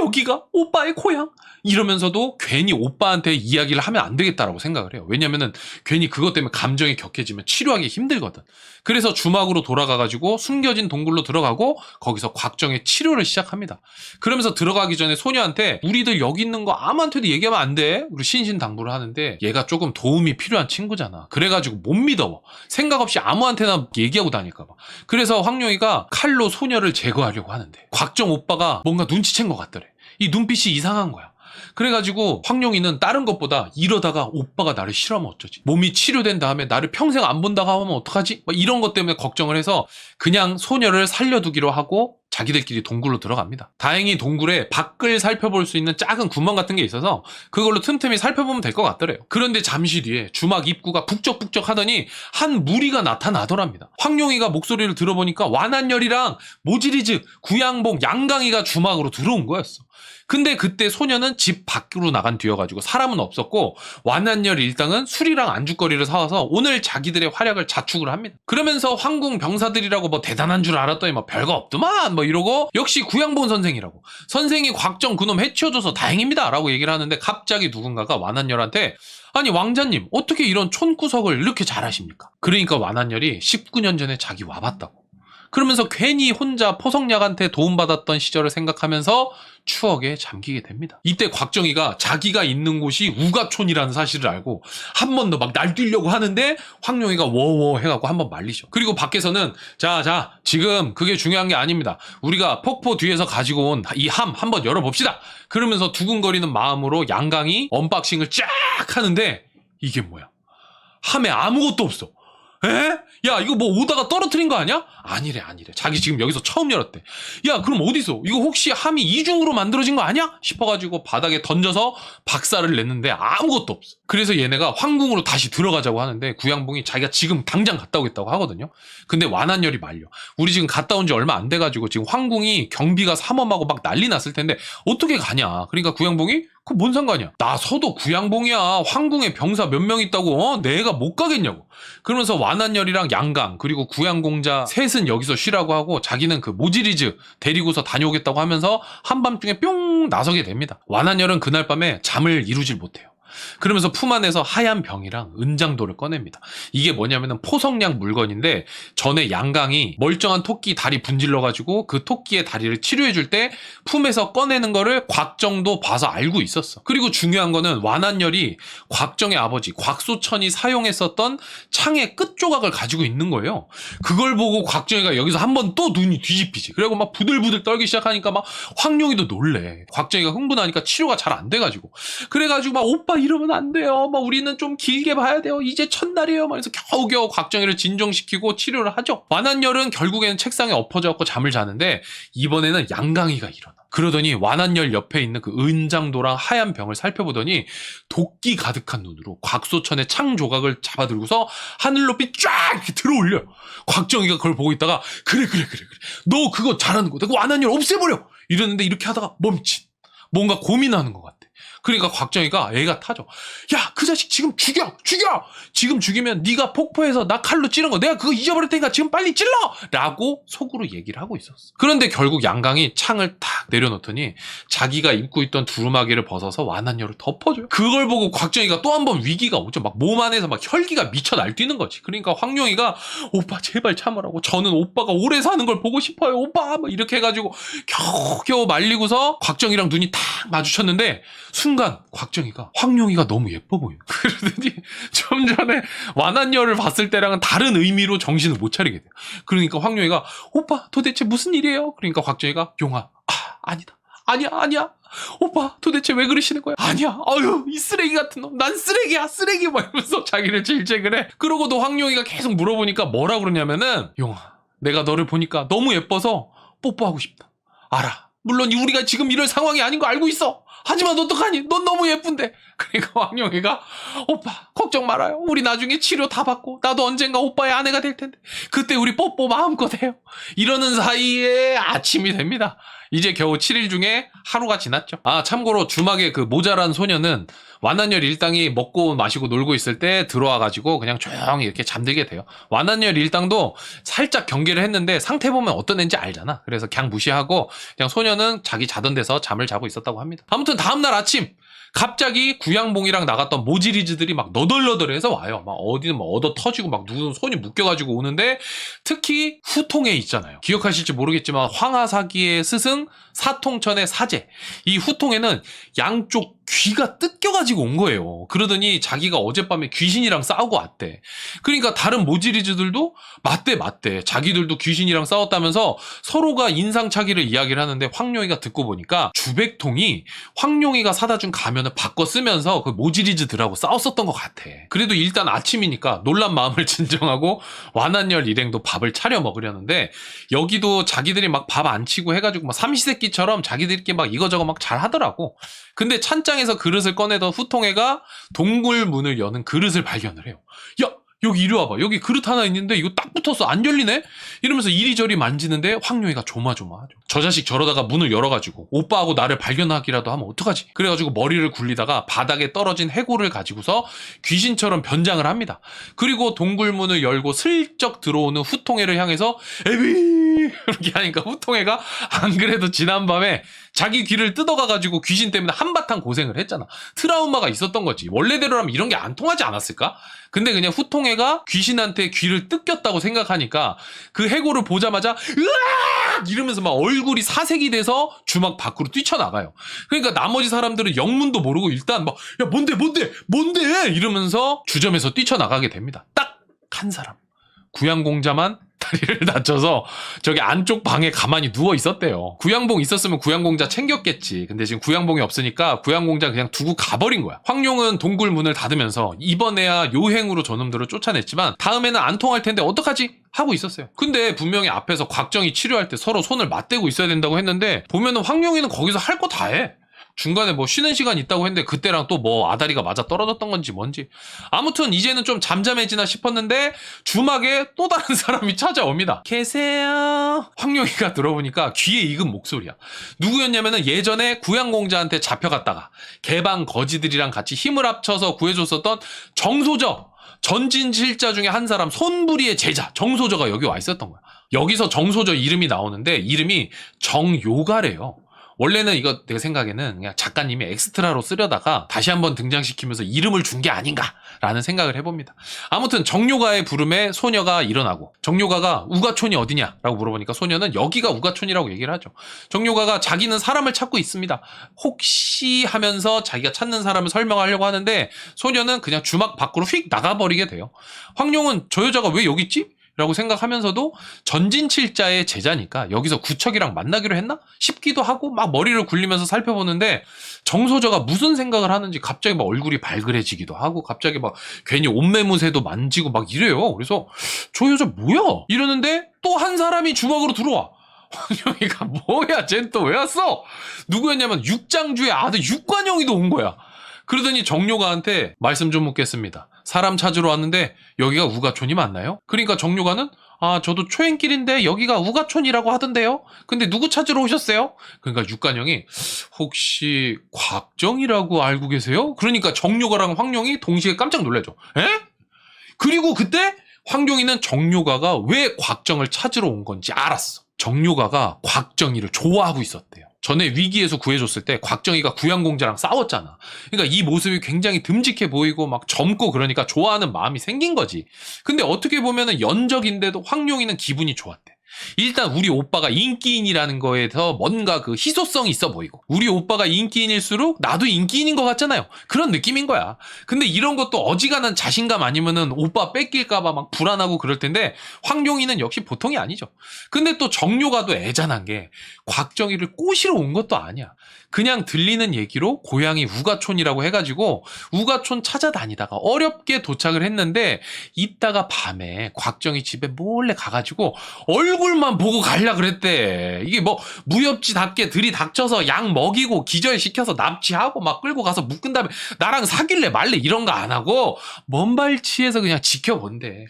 여기가 오빠의 고향? 이러면서도 괜히 오빠한테 이야기를 하면 안 되겠다라고 생각을 해요. 왜냐면은 괜히 그것 때문에 감정이 격해지면 치료하기 힘들거든. 그래서 주막으로 돌아가가지고 숨겨진 동굴로 들어가고 거기서 곽정의 치료를 시작합니다. 그러면서 들어가기 전에 소녀한테 우리들 여기 있는 거 아무한테도 얘기하면 안 돼. 우리 신신당부를 하는데 얘가 조금 도움이 필요한 친구잖아. 그래가지고 못 믿어. 생각 없이 아무한테나 얘기하고 다닐까봐. 그래서 황룡이가 칼로 소녀를 제거하려고 하는데 곽정 오빠가 뭔가 눈치챈 것 같더래. 이 눈빛이 이상한 거야. 그래가지고 황룡이는 다른 것보다 이러다가 오빠가 나를 싫어하면 어쩌지? 몸이 치료된 다음에 나를 평생 안 본다고 하면 어떡하지? 이런 것 때문에 걱정을 해서 그냥 소녀를 살려두기로 하고 자기들끼리 동굴로 들어갑니다. 다행히 동굴에 밖을 살펴볼 수 있는 작은 구멍 같은 게 있어서 그걸로 틈틈이 살펴보면 될 것 같더래요. 그런데 잠시 뒤에 주막 입구가 북적북적 하더니 한 무리가 나타나더랍니다. 황룡이가 목소리를 들어보니까 완한열이랑 모지리즈, 구양봉, 양강이가 주막으로 들어온 거였어. 근데 그때 소녀는 집 밖으로 나간 뒤여가지고 사람은 없었고 완한열 일당은 술이랑 안주거리를 사와서 오늘 자기들의 활약을 자축을 합니다. 그러면서 황궁 병사들이라고 뭐 대단한 줄 알았더니 뭐 별거 없더만 뭐 이러고 역시 구양봉 선생이라고 선생이 곽정 그놈 해치워줘서 다행입니다 라고 얘기를 하는데 갑자기 누군가가 완한열한테 아니 왕자님 어떻게 이런 촌구석을 이렇게 잘하십니까? 그러니까 완한열이 19년 전에 자기 와봤다고. 그러면서 괜히 혼자 포석약한테 도움받았던 시절을 생각하면서 추억에 잠기게 됩니다. 이때 곽정희가 자기가 있는 곳이 우가촌이라는 사실을 알고 한 번 더 막 날뛰려고 하는데 황룡이가 워워 해갖고 한 번 말리죠. 그리고 밖에서는 자 지금 그게 중요한 게 아닙니다. 우리가 폭포 뒤에서 가지고 온 이 함 한번 열어봅시다. 그러면서 두근거리는 마음으로 양강이 언박싱을 쫙 하는데 이게 뭐야? 함에 아무것도 없어. 에? 야 이거 뭐 오다가 떨어뜨린 거 아니야? 아니래. 자기 지금 여기서 처음 열었대. 야 그럼 어디서? 이거 혹시 함이 이중으로 만들어진 거 아니야? 싶어가지고 바닥에 던져서 박살을 냈는데 아무것도 없어. 그래서 얘네가 황궁으로 다시 들어가자고 하는데 구양봉이 자기가 지금 당장 갔다 오겠다고 하거든요. 근데 완한열이 말려. 우리 지금 갔다 온 지 얼마 안 돼가지고 지금 황궁이 경비가 삼엄하고 막 난리 났을 텐데 어떻게 가냐. 그러니까 구양봉이 그 뭔 상관이야. 나 서도 구양봉이야. 황궁에 병사 몇 명 있다고 내가 못 가겠냐고. 그러면서 완한열이랑 양강 그리고 구양공자 셋은 여기서 쉬라고 하고 자기는 그 모지리즈 데리고서 다녀오겠다고 하면서 한밤중에 뿅 나서게 됩니다. 완한열은 그날 밤에 잠을 이루질 못해요. 그러면서 품 안에서 하얀 병이랑 은장도를 꺼냅니다. 이게 뭐냐면은 포석약 물건인데 전에 양강이 멀쩡한 토끼 다리 분질러가지고 그 토끼의 다리를 치료해줄 때 품에서 꺼내는 거를 곽정도 봐서 알고 있었어. 그리고 중요한 거는 완한열이 곽정의 아버지 곽소천이 사용했었던 창의 끝 조각을 가지고 있는 거예요. 그걸 보고 곽정이가 여기서 한 번 또 눈이 뒤집히지. 그리고 막 부들부들 떨기 시작하니까 막 황룡이도 놀래. 곽정이가 흥분하니까 치료가 잘 안 돼가지고. 그래가지고 막 오빠 이러면 안 돼요. 막 우리는 좀 길게 봐야 돼요. 이제 첫날이에요. 막 그래서 겨우겨우 곽정이를 진정시키고 치료를 하죠. 완한열은 결국에는 책상에 엎어져갖고 잠을 자는데 이번에는 양강이가 일어나. 그러더니 완한열 옆에 있는 그 은장도랑 하얀 병을 살펴보더니 도끼 가득한 눈으로 곽소천의 창 조각을 잡아들고서 하늘 높이 쫙 이렇게 들어올려요. 곽정이가 그걸 보고 있다가 그래 너 그거 잘하는 거다. 그 완한열 없애버려 이러는데 이렇게 하다가 멈칫. 뭔가 고민하는 것 같아. 그러니까 곽정이가 애가 타죠. 야, 그 자식 지금 죽여! 지금 죽이면 네가 폭포에서 나 칼로 찌른 거 내가 그거 잊어버릴 테니까 지금 빨리 찔러! 라고 속으로 얘기를 하고 있었어. 그런데 결국 양강이 창을 탁 내려놓더니 자기가 입고 있던 두루마기를 벗어서 완한열을 덮어줘요. 그걸 보고 곽정이가 또 한 번 위기가 오죠. 막 몸 안에서 막 혈기가 미쳐 날뛰는 거지. 그러니까 황룡이가 오빠 제발 참으라고. 저는 오빠가 오래 사는 걸 보고 싶어요. 오빠! 막 이렇게 해가지고 겨우 말리고서 곽정이랑 눈이 탁 마주쳤는데 순간 곽정이가 황룡이가 너무 예뻐 보여. 그러더니 좀 전에 완한열을 봤을 때랑은 다른 의미로 정신을 못 차리게 돼요. 그러니까 황룡이가 오빠 도대체 무슨 일이에요? 그러니까 곽정이가 용아 아니다. 아니야. 오빠 도대체 왜 그러시는 거야? 아니야. 아유 이 쓰레기 같은 놈. 난 쓰레기야 쓰레기 막 이러면서 자기를 질책을 해. 그러고도 황룡이가 계속 물어보니까 뭐라 그러냐면은 용아 내가 너를 보니까 너무 예뻐서 뽀뽀하고 싶다. 알아. 물론 우리가 지금 이럴 상황이 아닌 거 알고 있어. 하지만 어떡하니? 넌 너무 예쁜데. 그러니까 황룡이가 오빠 걱정 말아요. 우리 나중에 치료 다 받고 나도 언젠가 오빠의 아내가 될 텐데 그때 우리 뽀뽀 마음껏 해요. 이러는 사이에 아침이 됩니다. 이제 겨우 7일 중에 하루가 지났죠. 아 참고로 주막의 그 모자란 소녀는 완한열 일당이 먹고 마시고 놀고 있을 때 들어와가지고 그냥 조용히 이렇게 잠들게 돼요. 완한열 일당도 살짝 경계를 했는데 상태 보면 어떤 애인지 알잖아. 그래서 그냥 무시하고 그냥 소녀는 자기 자던 데서 잠을 자고 있었다고 합니다. 아무튼 다음날 아침 갑자기 구양봉이랑 나갔던 모지리즈들이 막 너덜너덜해서 와요. 막 어디는 막 얻어 터지고 막 누군 손이 묶여가지고 오는데 특히 후통에 있잖아요. 기억하실지 모르겠지만 황하사기의 스승 사통천의 사제. 이 후통에는 양쪽 귀가 뜯겨가지고 온 거예요. 그러더니 자기가 어젯밤에 귀신이랑 싸우고 왔대. 그러니까 다른 모지리즈들도 맞대. 자기들도 귀신이랑 싸웠다면서 서로가 인상차기를 이야기를 하는데 황룡이가 듣고 보니까 주백통이 황룡이가 사다 준 가면을 바꿔 쓰면서 그 모지리즈들하고 싸웠었던 것 같아. 그래도 일단 아침이니까 놀란 마음을 진정하고 완한열 일행도 밥을 차려 먹으려는데 여기도 자기들이 막 밥 안 치고 해가지고 막 삼시세끼처럼 자기들끼리 막 이거저거 막 잘 하더라고. 근데 찬장에서 그릇을 꺼내던 후통애가 동굴 문을 여는 그릇을 발견을 해요. 야! 여기 이리 와봐. 여기 그릇 하나 있는데 이거 딱 붙었어. 안 열리네? 이러면서 이리저리 만지는데 황룡이가 조마조마하죠. 저 자식 저러다가 문을 열어가지고 오빠하고 나를 발견하기라도 하면 어떡하지? 그래가지고 머리를 굴리다가 바닥에 떨어진 해골을 가지고서 귀신처럼 변장을 합니다. 그리고 동굴문을 열고 슬쩍 들어오는 후통애를 향해서 에비 이렇게 하니까 후통애가 안 그래도 지난밤에 자기 귀를 뜯어가가지고 귀신 때문에 한바탕 고생을 했잖아. 트라우마가 있었던 거지. 원래대로라면 이런 게 안 통하지 않았을까? 근데 그냥 후통애가 귀신한테 귀를 뜯겼다고 생각하니까 그 해골을 보자마자 으악! 이러면서 막 얼굴이 사색이 돼서 주막 밖으로 뛰쳐나가요. 그러니까 나머지 사람들은 영문도 모르고 일단 막 야 뭔데 이러면서 주점에서 뛰쳐나가게 됩니다. 딱 한 사람. 구양공자만 다리를 다쳐서 저기 안쪽 방에 가만히 누워 있었대요. 구양봉 있었으면 구양공자 챙겼겠지. 근데 지금 구양봉이 없으니까 구양공자 그냥 두고 가버린 거야. 황룡은 동굴 문을 닫으면서 이번에야 요행으로 저놈들을 쫓아냈지만 다음에는 안 통할 텐데 어떡하지? 하고 있었어요. 근데 분명히 앞에서 곽정이 치료할 때 서로 손을 맞대고 있어야 된다고 했는데 보면은 황룡이는 거기서 할 거 다 해. 중간에 뭐 쉬는 시간 있다고 했는데 그때랑 또 뭐 아다리가 맞아 떨어졌던 건지 뭔지 아무튼 이제는 좀 잠잠해지나 싶었는데 주막에 또 다른 사람이 찾아옵니다. 계세요. 황룡이가 들어보니까 귀에 익은 목소리야. 누구였냐면은 예전에 구양공자한테 잡혀갔다가 개방 거지들이랑 같이 힘을 합쳐서 구해줬었던 정소저 전진실자 중에 한 사람 손부리의 제자 정소저가 여기 와 있었던 거야. 여기서 정소저 이름이 나오는데 이름이 정요가래요. 원래는 이거 내 생각에는 그냥 작가님이 엑스트라로 쓰려다가 다시 한번 등장시키면서 이름을 준 게 아닌가라는 생각을 해봅니다. 아무튼 정요가의 부름에 소녀가 일어나고 정요가가 우가촌이 어디냐라고 물어보니까 소녀는 여기가 우가촌이라고 얘기를 하죠. 정요가가 자기는 사람을 찾고 있습니다. 혹시 하면서 자기가 찾는 사람을 설명하려고 하는데 소녀는 그냥 주막 밖으로 휙 나가버리게 돼요. 황룡은 저 여자가 왜 여기 있지? 라고 생각하면서도 전진칠자의 제자니까 여기서 구척이랑 만나기로 했나? 싶기도 하고 막 머리를 굴리면서 살펴보는데 정소저가 무슨 생각을 하는지 갑자기 막 얼굴이 발그레지기도 하고 갑자기 막 괜히 옷매무새도 만지고 막 이래요. 그래서 저 여자 뭐야? 이러는데 또 한 사람이 주먹으로 들어와. 황룡이가 뭐야? 쟨 또 왜 왔어? 누구였냐면 육장주의 아들 육관영이도 온 거야. 그러더니 정요가한테 말씀 좀 묻겠습니다. 사람 찾으러 왔는데 여기가 우가촌이 맞나요? 그러니까 정요가는 저도 초행길인데 여기가 우가촌이라고 하던데요? 근데 누구 찾으러 오셨어요? 그러니까 육관영이 혹시 곽정이라고 알고 계세요? 그러니까 정요가랑 황룡이 동시에 깜짝 놀라죠. 에? 그리고 그때 황룡이는 정요가가 왜 곽정을 찾으러 온 건지 알았어. 정요가가 곽정이를 좋아하고 있었대요. 전에 위기에서 구해줬을 때 곽정이가 구양공자랑 싸웠잖아. 그러니까 이 모습이 굉장히 듬직해 보이고 막 젊고 그러니까 좋아하는 마음이 생긴 거지. 근데 어떻게 보면은 연적인데도 황룡이는 기분이 좋았대. 일단 우리 오빠가 인기인이라는 거에서 뭔가 그 희소성이 있어 보이고 우리 오빠가 인기인일수록 나도 인기인인 것 같잖아요. 그런 느낌인 거야. 근데 이런 것도 어지간한 자신감 아니면은 오빠 뺏길까봐 막 불안하고 그럴 텐데 황룡이는 역시 보통이 아니죠. 근데 또 정요가도 애잔한 게 곽정이를 꼬시러 온 것도 아니야. 그냥 들리는 얘기로 고향이 우가촌이라고 해가지고 우가촌 찾아다니다가 어렵게 도착을 했는데 이따가 밤에 곽정이 집에 몰래 가가지고 얼굴만 보고 가려 그랬대. 이게 뭐 무협지답게 들이닥쳐서 약 먹이고 기절시켜서 납치하고 막 끌고 가서 묶은 다음에 나랑 사귈래 말래 이런 거 안 하고 먼발치에서 그냥 지켜본대.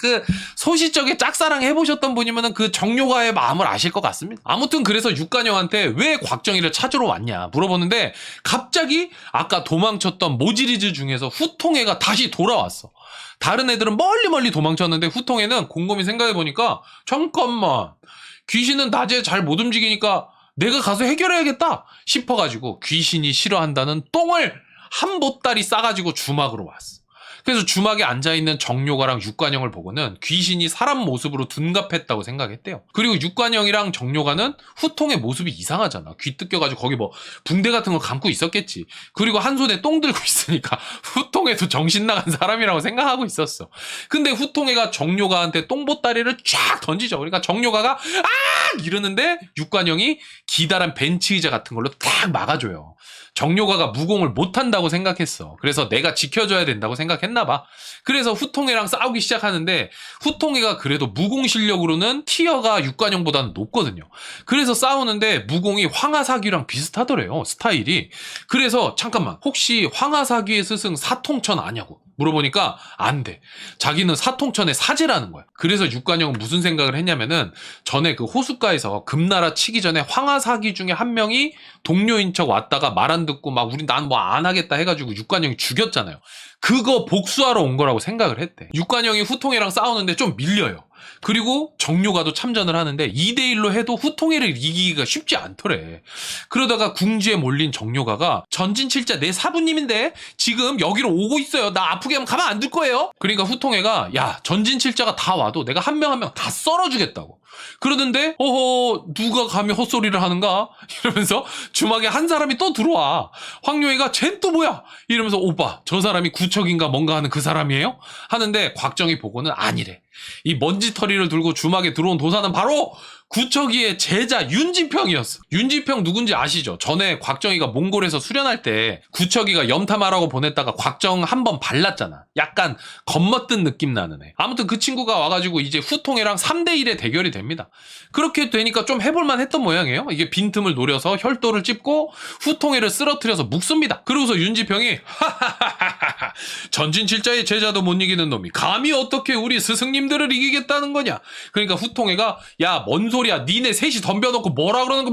그 소시적에 짝사랑 해보셨던 분이면은 그 정요가의 마음을 아실 것 같습니다. 아무튼 그래서 육관영한테 왜 곽정이를 찾으러 왔냐 물어보는데 갑자기 아까 도망쳤던 모지리즈 중에서 후통애가 다시 돌아왔어. 다른 애들은 멀리 도망쳤는데 후통애는 곰곰이 생각해보니까 잠깐만 귀신은 낮에 잘 못 움직이니까 내가 가서 해결해야겠다 싶어가지고 귀신이 싫어한다는 똥을 한 보따리 싸가지고 주막으로 왔어. 그래서 주막에 앉아있는 정요가랑 육관영을 보고는 귀신이 사람 모습으로 둔갑했다고 생각했대요. 그리고 육관영이랑 정요가는 후통의 모습이 이상하잖아. 귀 뜯겨가지고 거기 뭐 붕대 같은 거 감고 있었겠지. 그리고 한 손에 똥 들고 있으니까 후통에도 정신 나간 사람이라고 생각하고 있었어. 근데 후통애가 정요가한테 똥보따리를 쫙 던지죠. 그러니까 정요가가 이러는데 육관영이 기다란 벤치 의자 같은 걸로 딱 막아줘요. 정요가가 무공을 못한다고 생각했어. 그래서 내가 지켜줘야 된다고 생각했나 봐. 그래서 후통애랑 싸우기 시작하는데 후통애가 그래도 무공 실력으로는 티어가 육관영보다는 높거든요. 그래서 싸우는데 무공이 황하사귀랑 비슷하더래요. 스타일이. 그래서 잠깐만 혹시 황하사귀의 스승 사통천 아냐고 물어보니까 안 돼. 자기는 사통천의 사제라는 거야. 그래서 육관영은 무슨 생각을 했냐면은 전에 그 호숫가에서 금나라 치기 전에 황하사기 중에 한 명이 동료인 척 왔다가 말 안 듣고 막 우리 난 뭐 안 하겠다 해가지고 육관영이 죽였잖아요. 그거 복수하러 온 거라고 생각을 했대. 육관영이 후통애랑 싸우는데 좀 밀려요. 그리고 정요가도 참전을 하는데 2대1로 해도 후통애를 이기기가 쉽지 않더래. 그러다가 궁지에 몰린 정요가가 전진칠자 내 사부님인데 지금 여기로 오고 있어요. 나 아프게 하면 가만 안 둘 거예요. 그러니까 후통애가 야 전진칠자가 다 와도 내가 한 명 한 명 다 썰어주겠다고. 그러던데 누가 감히 헛소리를 하는가 이러면서 주막에 한 사람이 또 들어와. 황룡이가 쟨 또 뭐야 이러면서 오빠 저 사람이 구척인가 뭔가 하는 그 사람이에요? 하는데 곽정이 보고는 아니래. 이 먼지털이를 들고 주막에 들어온 도사는 바로 구척이의 제자 윤지평이었어. 윤지평 누군지 아시죠? 전에 곽정이가 몽골에서 수련할 때 구척이가 염탐하라고 보냈다가 곽정 한번 발랐잖아. 약간 겁먹든 느낌 나는 애. 아무튼 그 친구가 와가지고 이제 후통애랑 3대1의 대결이 됩니다. 그렇게 되니까 좀 해볼만 했던 모양이에요. 이게 빈틈을 노려서 혈도를 찝고 후통애를 쓰러뜨려서 묵습니다. 그러고서 윤지평이 하하하하하 전진칠자의 제자도 못 이기는 놈이 감히 어떻게 우리 스승님들을 이기겠다는 거냐. 그러니까 후통애가 야 뭔 소리야 니네 셋이 덤벼놓고 뭐라 그러는 거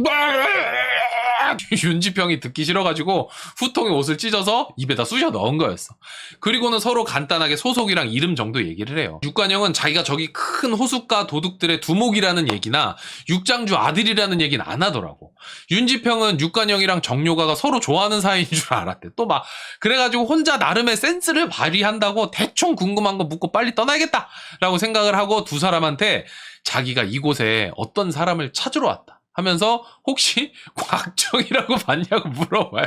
윤지평이 듣기 싫어가지고 후통에 옷을 찢어서 입에다 쑤셔 넣은 거였어. 그리고는 서로 간단하게 소속이랑 이름 정도 얘기를 해요. 육관영은 자기가 저기 큰 호숫가 도둑들의 두목이라는 얘기나 육장주 아들이라는 얘기는 안 하더라고. 윤지평은 육관영이랑 정료가가 서로 좋아하는 사이인 줄 알았대. 또 막 그래가지고 혼자 나름의 센스를 발휘한다고 대충 궁금한 거 묻고 빨리 떠나야겠다 라고 생각을 하고 두 사람한테 자기가 이곳에 어떤 사람을 찾으러 왔다 하면서 혹시 곽정이라고 봤냐고 물어봐요.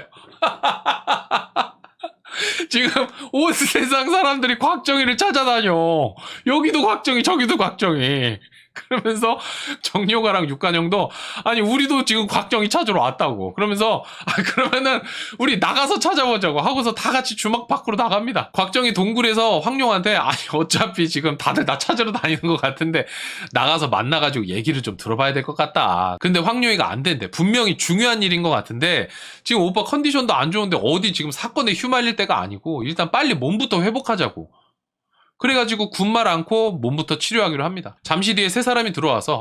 지금 온 세상 사람들이 곽정이를 찾아다녀. 여기도 곽정이 저기도 곽정이. 그러면서 정료가랑 육관영도 아니 우리도 지금 곽정이 찾으러 왔다고. 그러면서 그러면은 우리 나가서 찾아보자고 하고서 다 같이 주막 밖으로 나갑니다. 곽정이 동굴에서 황룡한테 아니 어차피 지금 다들 나 찾으러 다니는 것 같은데 나가서 만나가지고 얘기를 좀 들어봐야 될 것 같다. 근데 황룡이가 안 된대. 분명히 중요한 일인 것 같은데 지금 오빠 컨디션도 안 좋은데 어디 지금 사건에 휘말릴 때가 아니고 일단 빨리 몸부터 회복하자고. 그래가지고 군말 않고 몸부터 치료하기로 합니다. 잠시 뒤에 세 사람이 들어와서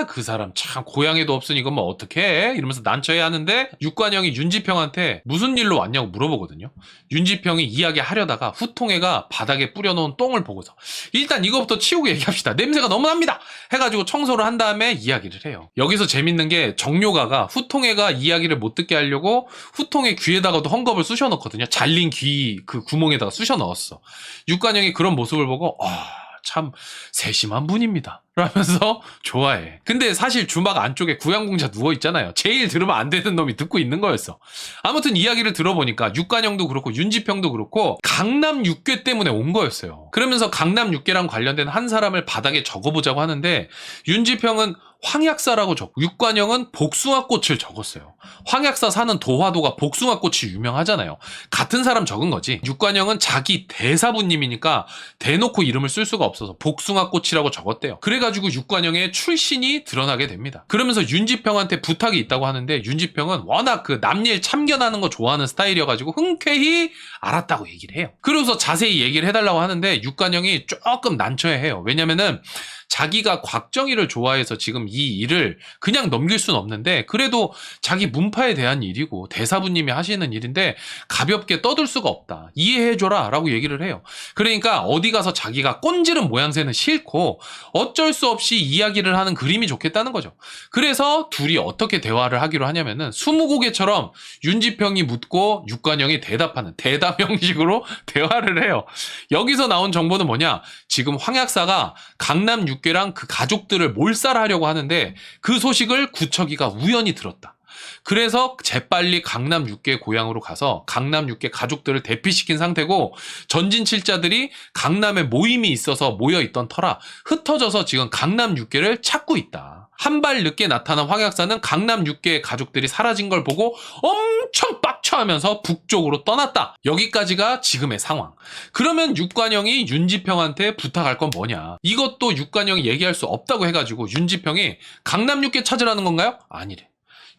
그 사람 참 고향에도 없으니 이건 뭐 어떡해 이러면서 난처해 하는데 육관영이 윤지평한테 무슨 일로 왔냐고 물어보거든요. 윤지평이 이야기하려다가 후통애가 바닥에 뿌려놓은 똥을 보고서 일단 이거부터 치우고 얘기합시다. 냄새가 너무 납니다. 해가지고 청소를 한 다음에 이야기를 해요. 여기서 재밌는 게 정료가가 후통애가 이야기를 못 듣게 하려고 후통애 귀에다가도 헝겊을 쑤셔 넣거든요. 잘린 귀 그 구멍에다가 쑤셔 넣었어. 육관영이 그런 모습을 보고 참 세심한 분입니다 라면서 좋아해. 근데 사실 주막 안쪽에 구양공자 누워있잖아요. 제일 들으면 안 되는 놈이 듣고 있는 거였어. 아무튼 이야기를 들어보니까 육관영도 그렇고 윤지평도 그렇고 강남 육괴 때문에 온 거였어요. 그러면서 강남 육괴랑 관련된 한 사람을 바닥에 적어보자고 하는데 윤지평은 황약사라고 적고 육관영은 복숭아꽃을 적었어요. 황약사 사는 도화도가 복숭아꽃이 유명하잖아요. 같은 사람 적은 거지. 육관영은 자기 대사부님이니까 대놓고 이름을 쓸 수가 없어서 복숭아꽃이라고 적었대요. 그래가지고 육관영의 출신이 드러나게 됩니다. 그러면서 윤지평한테 부탁이 있다고 하는데 윤지평은 워낙 그 남일 참견하는 거 좋아하는 스타일이어가지고 흔쾌히 알았다고 얘기를 해요. 그러면서 자세히 얘기를 해달라고 하는데 육관영이 조금 난처해해요. 왜냐면은 자기가 곽정이를 좋아해서 지금 이 일을 그냥 넘길 수는 없는데 그래도 자기 문파에 대한 일이고 대사부님이 하시는 일인데 가볍게 떠들 수가 없다. 이해해줘라 라고 얘기를 해요. 그러니까 어디 가서 자기가 꼰지른 모양새는 싫고 어쩔 수 없이 이야기를 하는 그림이 좋겠다는 거죠. 그래서 둘이 어떻게 대화를 하기로 하냐면은 스무고개처럼 윤지평이 묻고 육관영이 대답하는 대담 형식으로 대화를 해요. 여기서 나온 정보는 뭐냐? 지금 황약사가 강남 육괴랑 그 가족들을 몰살하려고 하는데 그 소식을 구척이가 우연히 들었다. 그래서 재빨리 강남 육괴 고향으로 가서 강남 육괴 가족들을 대피시킨 상태고 전진 칠자들이 강남에 모임이 있어서 모여있던 터라 흩어져서 지금 강남 육괴를 찾고 있다. 한 발 늦게 나타난 황약사는 강남 육괴의 가족들이 사라진 걸 보고 엄청 빡쳐하면서 북쪽으로 떠났다. 여기까지가 지금의 상황. 그러면 육관영이 윤지평한테 부탁할 건 뭐냐? 이것도 육관영이 얘기할 수 없다고 해가지고 윤지평이 강남 육괴 찾으라는 건가요? 아니래.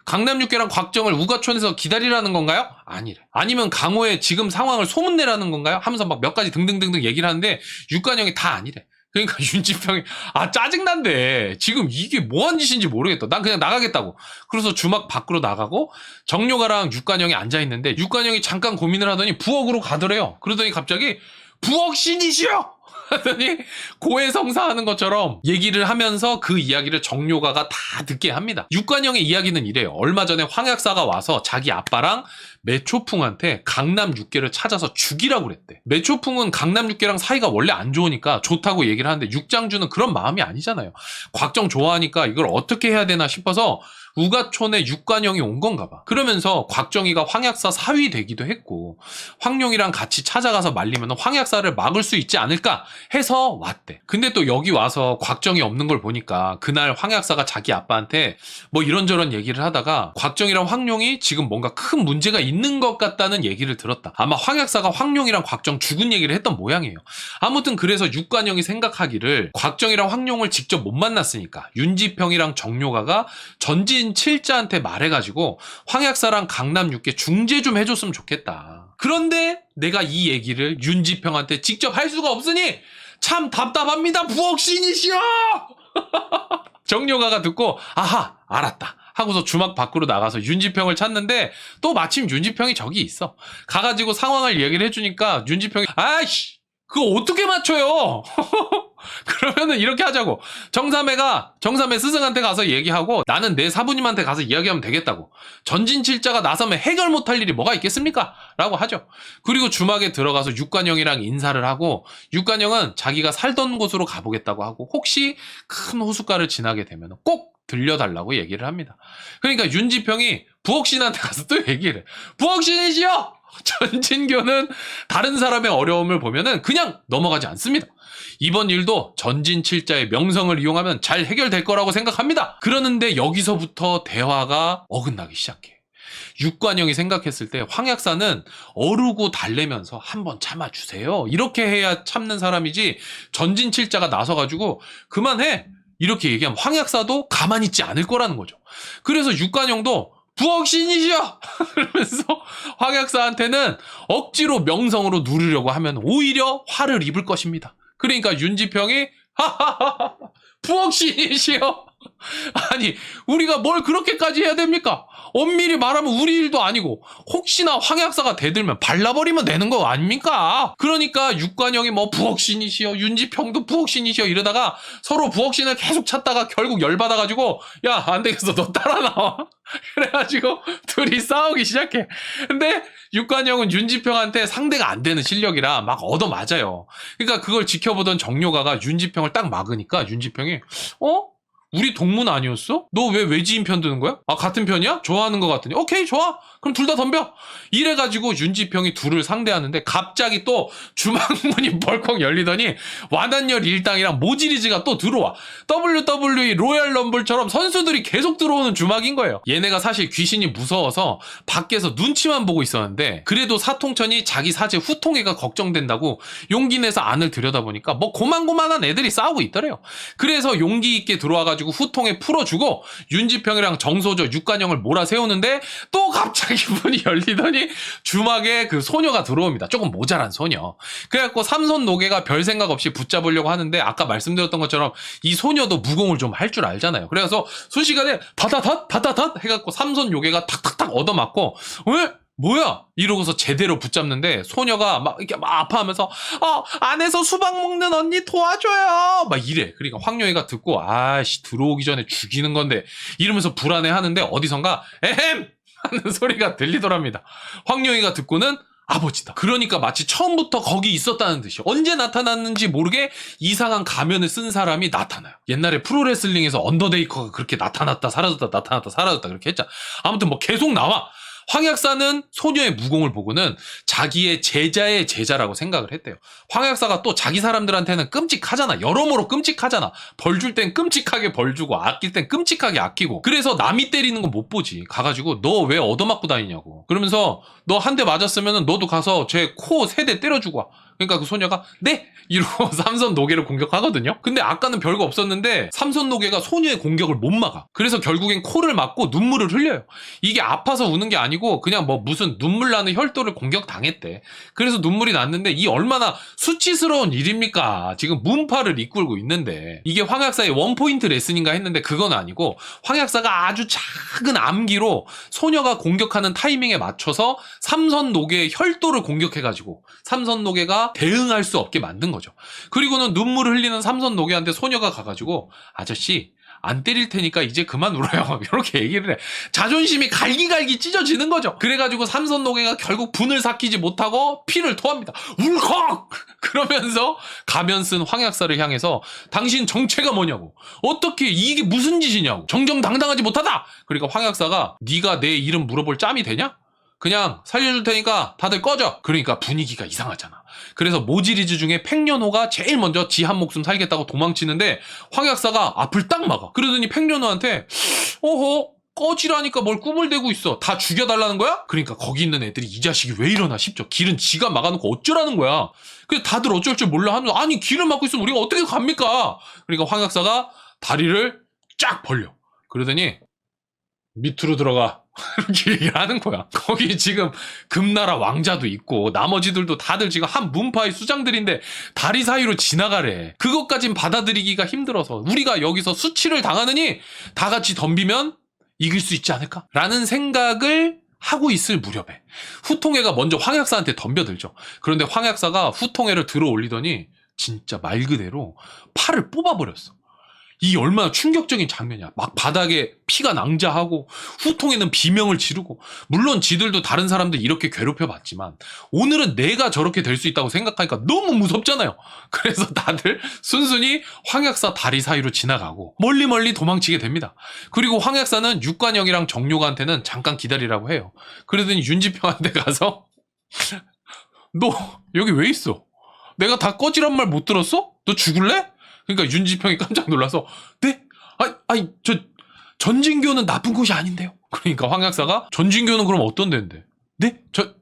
강남 육괴랑 곽정을 우가촌에서 기다리라는 건가요? 아니래. 아니면 강호의 지금 상황을 소문내라는 건가요? 하면서 막 몇 가지 등등등등 얘기를 하는데 육관영이 다 아니래. 그러니까 윤지평이 짜증난데 지금 이게 뭐한 짓인지 모르겠다. 난 그냥 나가겠다고. 그래서 주막 밖으로 나가고 정료가랑 육관영이 앉아있는데 육관영이 잠깐 고민을 하더니 부엌으로 가더래요. 그러더니 갑자기 부엌 신이시여! 하더니 고해성사하는 것처럼 얘기를 하면서 그 이야기를 정료가가 다 듣게 합니다. 육관영의 이야기는 이래요. 얼마 전에 황약사가 와서 자기 아빠랑 매초풍한테 강남 육괴를 찾아서 죽이라고 그랬대. 매초풍은 강남 육괴랑 사이가 원래 안 좋으니까 좋다고 얘기를 하는데 육장주는 그런 마음이 아니잖아요. 곽정 좋아하니까 이걸 어떻게 해야 되나 싶어서 우가촌에 육관영이 온 건가 봐. 그러면서 곽정이가 황약사 사위 되기도 했고 황룡이랑 같이 찾아가서 말리면 황약사를 막을 수 있지 않을까 해서 왔대. 근데 또 여기 와서 곽정이 없는 걸 보니까 그날 황약사가 자기 아빠한테 뭐 이런저런 얘기를 하다가 곽정이랑 황룡이 지금 뭔가 큰 문제가 있는 것 같다는 얘기를 들었다. 아마 황약사가 황룡이랑 곽정 죽은 얘기를 했던 모양이에요. 아무튼 그래서 육관영이 생각하기를 곽정이랑 황룡을 직접 못 만났으니까 윤지평이랑 정료가가 전진 칠자한테 말해가지고 황약사랑 강남 육괴 중재 좀 해줬으면 좋겠다. 그런데 내가 이 얘기를 윤지평한테 직접 할 수가 없으니 참 답답합니다. 부엌신이시여! 정료가가 듣고 아하 알았다. 하고서 주막 밖으로 나가서 윤지평을 찾는데 또 마침 윤지평이 저기 있어. 가가지고 상황을 얘기를 해주니까 윤지평이 아이씨 그거 어떻게 맞춰요? 그러면은 이렇게 하자고. 정삼회 스승한테 가서 얘기하고 나는 내 사부님한테 가서 이야기하면 되겠다고. 전진칠자가 나서면 해결 못할 일이 뭐가 있겠습니까? 라고 하죠. 그리고 주막에 들어가서 육관영이랑 인사를 하고 육관영은 자기가 살던 곳으로 가보겠다고 하고 혹시 큰 호숫가를 지나게 되면 꼭 들려달라고 얘기를 합니다. 그러니까 윤지평이 부엌신한테 가서 또 얘기를 해. 부엌신이시여! 전진교는 다른 사람의 어려움을 보면은 그냥 넘어가지 않습니다. 이번 일도 전진칠자의 명성을 이용하면 잘 해결될 거라고 생각합니다. 그러는데 여기서부터 대화가 어긋나기 시작해. 육관영이 생각했을 때 황약사는 어르고 달래면서 한번 참아주세요. 이렇게 해야 참는 사람이지 전진칠자가 나서가지고 그만해! 이렇게 얘기하면 황약사도 가만히 있지 않을 거라는 거죠. 그래서 육관영도 부엌신이시여! 그러면서 황약사한테는 억지로 명성으로 누르려고 하면 오히려 화를 입을 것입니다. 그러니까 윤지평이 하하하 부엌신이시여! 아니 우리가 뭘 그렇게까지 해야 됩니까? 엄밀히 말하면 우리 일도 아니고 혹시나 황약사가 대들면 발라버리면 되는 거 아닙니까? 그러니까 육관영이 뭐 부엌신이시여 윤지평도 부엌신이시여 이러다가 서로 부엌신을 계속 찾다가 결국 열받아가지고 야 안되겠어 너 따라 나와 그래가지고 둘이 싸우기 시작해. 근데 육관영은 윤지평한테 상대가 안 되는 실력이라 막 얻어맞아요. 그러니까 그걸 지켜보던 정료가가 윤지평을 딱 막으니까 윤지평이 우리 동문 아니었어? 너 왜 외지인 편 드는 거야? 아 같은 편이야? 좋아하는 것 같더니 오케이 좋아 그럼 둘 다 덤벼. 이래가지고 윤지평이 둘을 상대하는데 갑자기 또 주막문이 벌컥 열리더니 완한열 일당이랑 모지리즈가 또 들어와. WWE 로얄 럼블처럼 선수들이 계속 들어오는 주막인 거예요. 얘네가 사실 귀신이 무서워서 밖에서 눈치만 보고 있었는데 그래도 사통천이 자기 사제 후통애가 걱정된다고 용기 내서 안을 들여다보니까 뭐 고만고만한 애들이 싸우고 있더래요. 그래서 용기 있게 들어와가지고 후통에 풀어주고 윤지평이랑 정소저 육관영을 몰아세우는데 또 갑자기 문이 열리더니 주막에 그 소녀가 들어옵니다. 조금 모자란 소녀. 그래갖고 삼손 노계가 별 생각 없이 붙잡으려고 하는데 아까 말씀드렸던 것처럼 이 소녀도 무공을 좀 할 줄 알잖아요. 그래서 순식간에 다다닷 해갖고 삼손 요괴가 탁탁탁 얻어맞고 왜? 뭐야? 이러고서 제대로 붙잡는데 소녀가 막 이렇게 막 아파하면서 안에서 수박 먹는 언니 도와줘요 막 이래. 그러니까 황룡이가 듣고 아씨 들어오기 전에 죽이는 건데 이러면서 불안해하는데 어디선가 에헴 하는 소리가 들리더랍니다. 황룡이가 듣고는 아버지다. 그러니까 마치 처음부터 거기 있었다는 듯이 언제 나타났는지 모르게 이상한 가면을 쓴 사람이 나타나요. 옛날에 프로레슬링에서 언더데이커가 그렇게 나타났다 사라졌다 그렇게 했잖아. 아무튼 뭐 계속 나와. 황약사는 소녀의 무공을 보고는 자기의 제자의 제자라고 생각을 했대요. 황약사가 또 자기 사람들한테는 끔찍하잖아. 여러모로 끔찍하잖아. 벌 줄 땐 끔찍하게 벌 주고 아낄 땐 끔찍하게 아끼고. 그래서 남이 때리는 건 못 보지. 가가지고 너 왜 얻어맞고 다니냐고. 그러면서 너 한 대 맞았으면 너도 가서 제 코 3대 때려주고 와. 그러니까 그 소녀가 네! 이러고 삼선 노계를 공격하거든요. 근데 아까는 별거 없었는데 삼선 노계가 소녀의 공격을 못 막아. 그래서 결국엔 코를 막고 눈물을 흘려요. 이게 아파서 우는 게 아니고 그냥 뭐 무슨 눈물 나는 혈도를 공격당했대. 그래서 눈물이 났는데 이 얼마나 수치스러운 일입니까? 지금 문파를 이끌고 있는데 이게 황약사의 원포인트 레슨인가 했는데 그건 아니고 황약사가 아주 작은 암기로 소녀가 공격하는 타이밍에 맞춰서 삼선 노계의 혈도를 공격해가지고 삼선 노계가 대응할 수 없게 만든 거죠. 그리고는 눈물을 흘리는 삼선 노계한테 소녀가 가가지고 아저씨 안 때릴 테니까 이제 그만 울어요. 이렇게 얘기를 해. 자존심이 갈기갈기 찢어지는 거죠. 그래가지고 삼선 노계가 결국 분을 삭히지 못하고 피를 토합니다. 울컥! 그러면서 가면 쓴 황약사를 향해서 당신 정체가 뭐냐고. 어떻게 이게 무슨 짓이냐고. 정정당당하지 못하다. 그러니까 황약사가 네가 내 이름 물어볼 짬이 되냐? 그냥 살려줄 테니까 다들 꺼져. 그러니까 분위기가 이상하잖아. 그래서 모지리즈 중에 팽련호가 제일 먼저 지 한 목숨 살겠다고 도망치는데 황약사가 앞을 딱 막아. 그러더니 팽련호한테 어허 꺼지라니까 뭘 꿈을 대고 있어. 다 죽여달라는 거야? 그러니까 거기 있는 애들이 이 자식이 왜 이러나 싶죠. 길은 지가 막아놓고 어쩌라는 거야. 그래서 다들 어쩔 줄 몰라 하면 아니 길을 막고 있으면 우리가 어떻게 갑니까? 그러니까 황약사가 다리를 쫙 벌려. 그러더니 밑으로 들어가. 이렇게 얘기를 하는 거야. 거기 지금 금나라 왕자도 있고 나머지들도 다들 지금 한 문파의 수장들인데 다리 사이로 지나가래. 그것까진 받아들이기가 힘들어서 우리가 여기서 수치를 당하느니 다 같이 덤비면 이길 수 있지 않을까? 라는 생각을 하고 있을 무렵에 후통회가 먼저 황약사한테 덤벼들죠. 그런데 황약사가 후통회를 들어 올리더니 진짜 말 그대로 팔을 뽑아버렸어. 이 얼마나 충격적인 장면이야. 막 바닥에 피가 낭자하고 후통에는 비명을 지르고, 물론 지들도 다른 사람들 이렇게 괴롭혀봤지만 오늘은 내가 저렇게 될 수 있다고 생각하니까 너무 무섭잖아요. 그래서 다들 순순히 황약사 다리 사이로 지나가고 멀리 도망치게 됩니다. 그리고 황약사는 육관영이랑 정료가한테는 잠깐 기다리라고 해요. 그러더니 윤지평한테 가서 너 여기 왜 있어? 내가 다 꺼지란 말 못 들었어? 너 죽을래? 그러니까 윤지평이 깜짝 놀라서 네? 저 전진교는 나쁜 곳이 아닌데요. 그러니까 황약사가 전진교는 그럼 어떤 데인데? 네?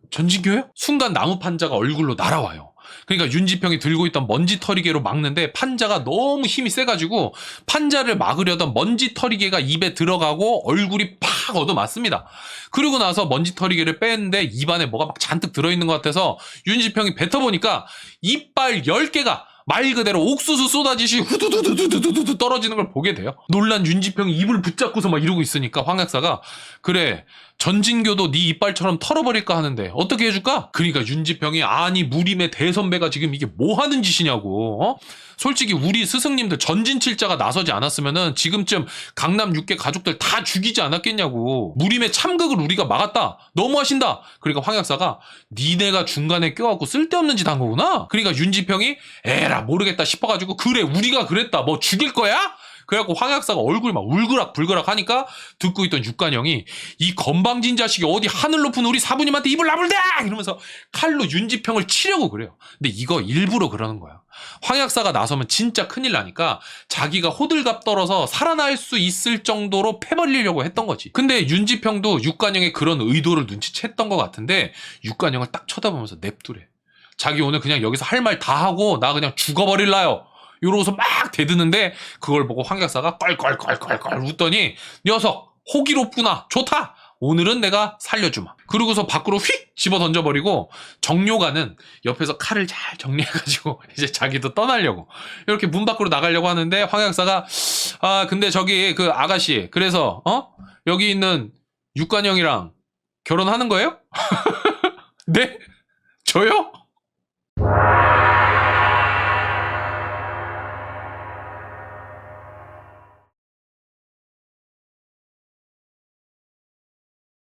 전진교요? 순간 나무 판자가 얼굴로 날아와요. 그러니까 윤지평이 들고 있던 먼지털이개로 막는데 판자가 너무 힘이 세가지고 판자를 막으려던 먼지털이개가 입에 들어가고 얼굴이 팍 얻어맞습니다. 그리고 나서 먼지털이개를 뺐는데 입안에 뭐가 막 잔뜩 들어있는 것 같아서 윤지평이 뱉어보니까 이빨 10개가 말 그대로 옥수수 쏟아지시 후두두두두두두 떨어지는 걸 보게 돼요. 놀란 윤지평이 입을 붙잡고서 막 이러고 있으니까 황약사가 그래 전진교도 네 이빨처럼 털어버릴까 하는데 어떻게 해줄까? 그러니까 윤지평이 아니 무림의 대선배가 지금 이게 뭐 하는 짓이냐고. 어? 솔직히 우리 스승님들 전진칠자가 나서지 않았으면은 지금쯤 강남 6개 가족들 다 죽이지 않았겠냐고. 무림의 참극을 우리가 막았다. 너무하신다. 그러니까 황약사가 니네가 중간에 껴갖고 쓸데없는 짓 한 거구나. 그러니까 윤지평이 에라 모르겠다 싶어가지고 그래 우리가 그랬다. 뭐 죽일 거야? 그래갖고 황약사가 얼굴 막 울그락불그락 하니까 듣고 있던 육관영이 이 건방진 자식이 어디 하늘 높은 우리 사부님한테 입을 나불대! 이러면서 칼로 윤지평을 치려고 그래요. 근데 이거 일부러 그러는 거야. 황약사가 나서면 진짜 큰일 나니까 자기가 호들갑 떨어서 살아날 수 있을 정도로 패버리려고 했던 거지. 근데 윤지평도 육관영의 그런 의도를 눈치챘던 것 같은데 육관영을 딱 쳐다보면서 냅두래. 자기 오늘 그냥 여기서 할 말 다 하고 나 그냥 죽어버릴라요. 이러고서 막 대드는데 그걸 보고 황약사가 껄껄껄껄껄 웃더니 녀석 호기롭구나 좋다 오늘은 내가 살려주마. 그러고서 밖으로 휙 집어 던져버리고 정료가는 옆에서 칼을 잘 정리해가지고 이제 자기도 떠나려고 이렇게 문 밖으로 나가려고 하는데 황약사가 아 근데 저기 그 아가씨 그래서 여기 있는 육관영이랑 결혼하는 거예요? 네? 저요?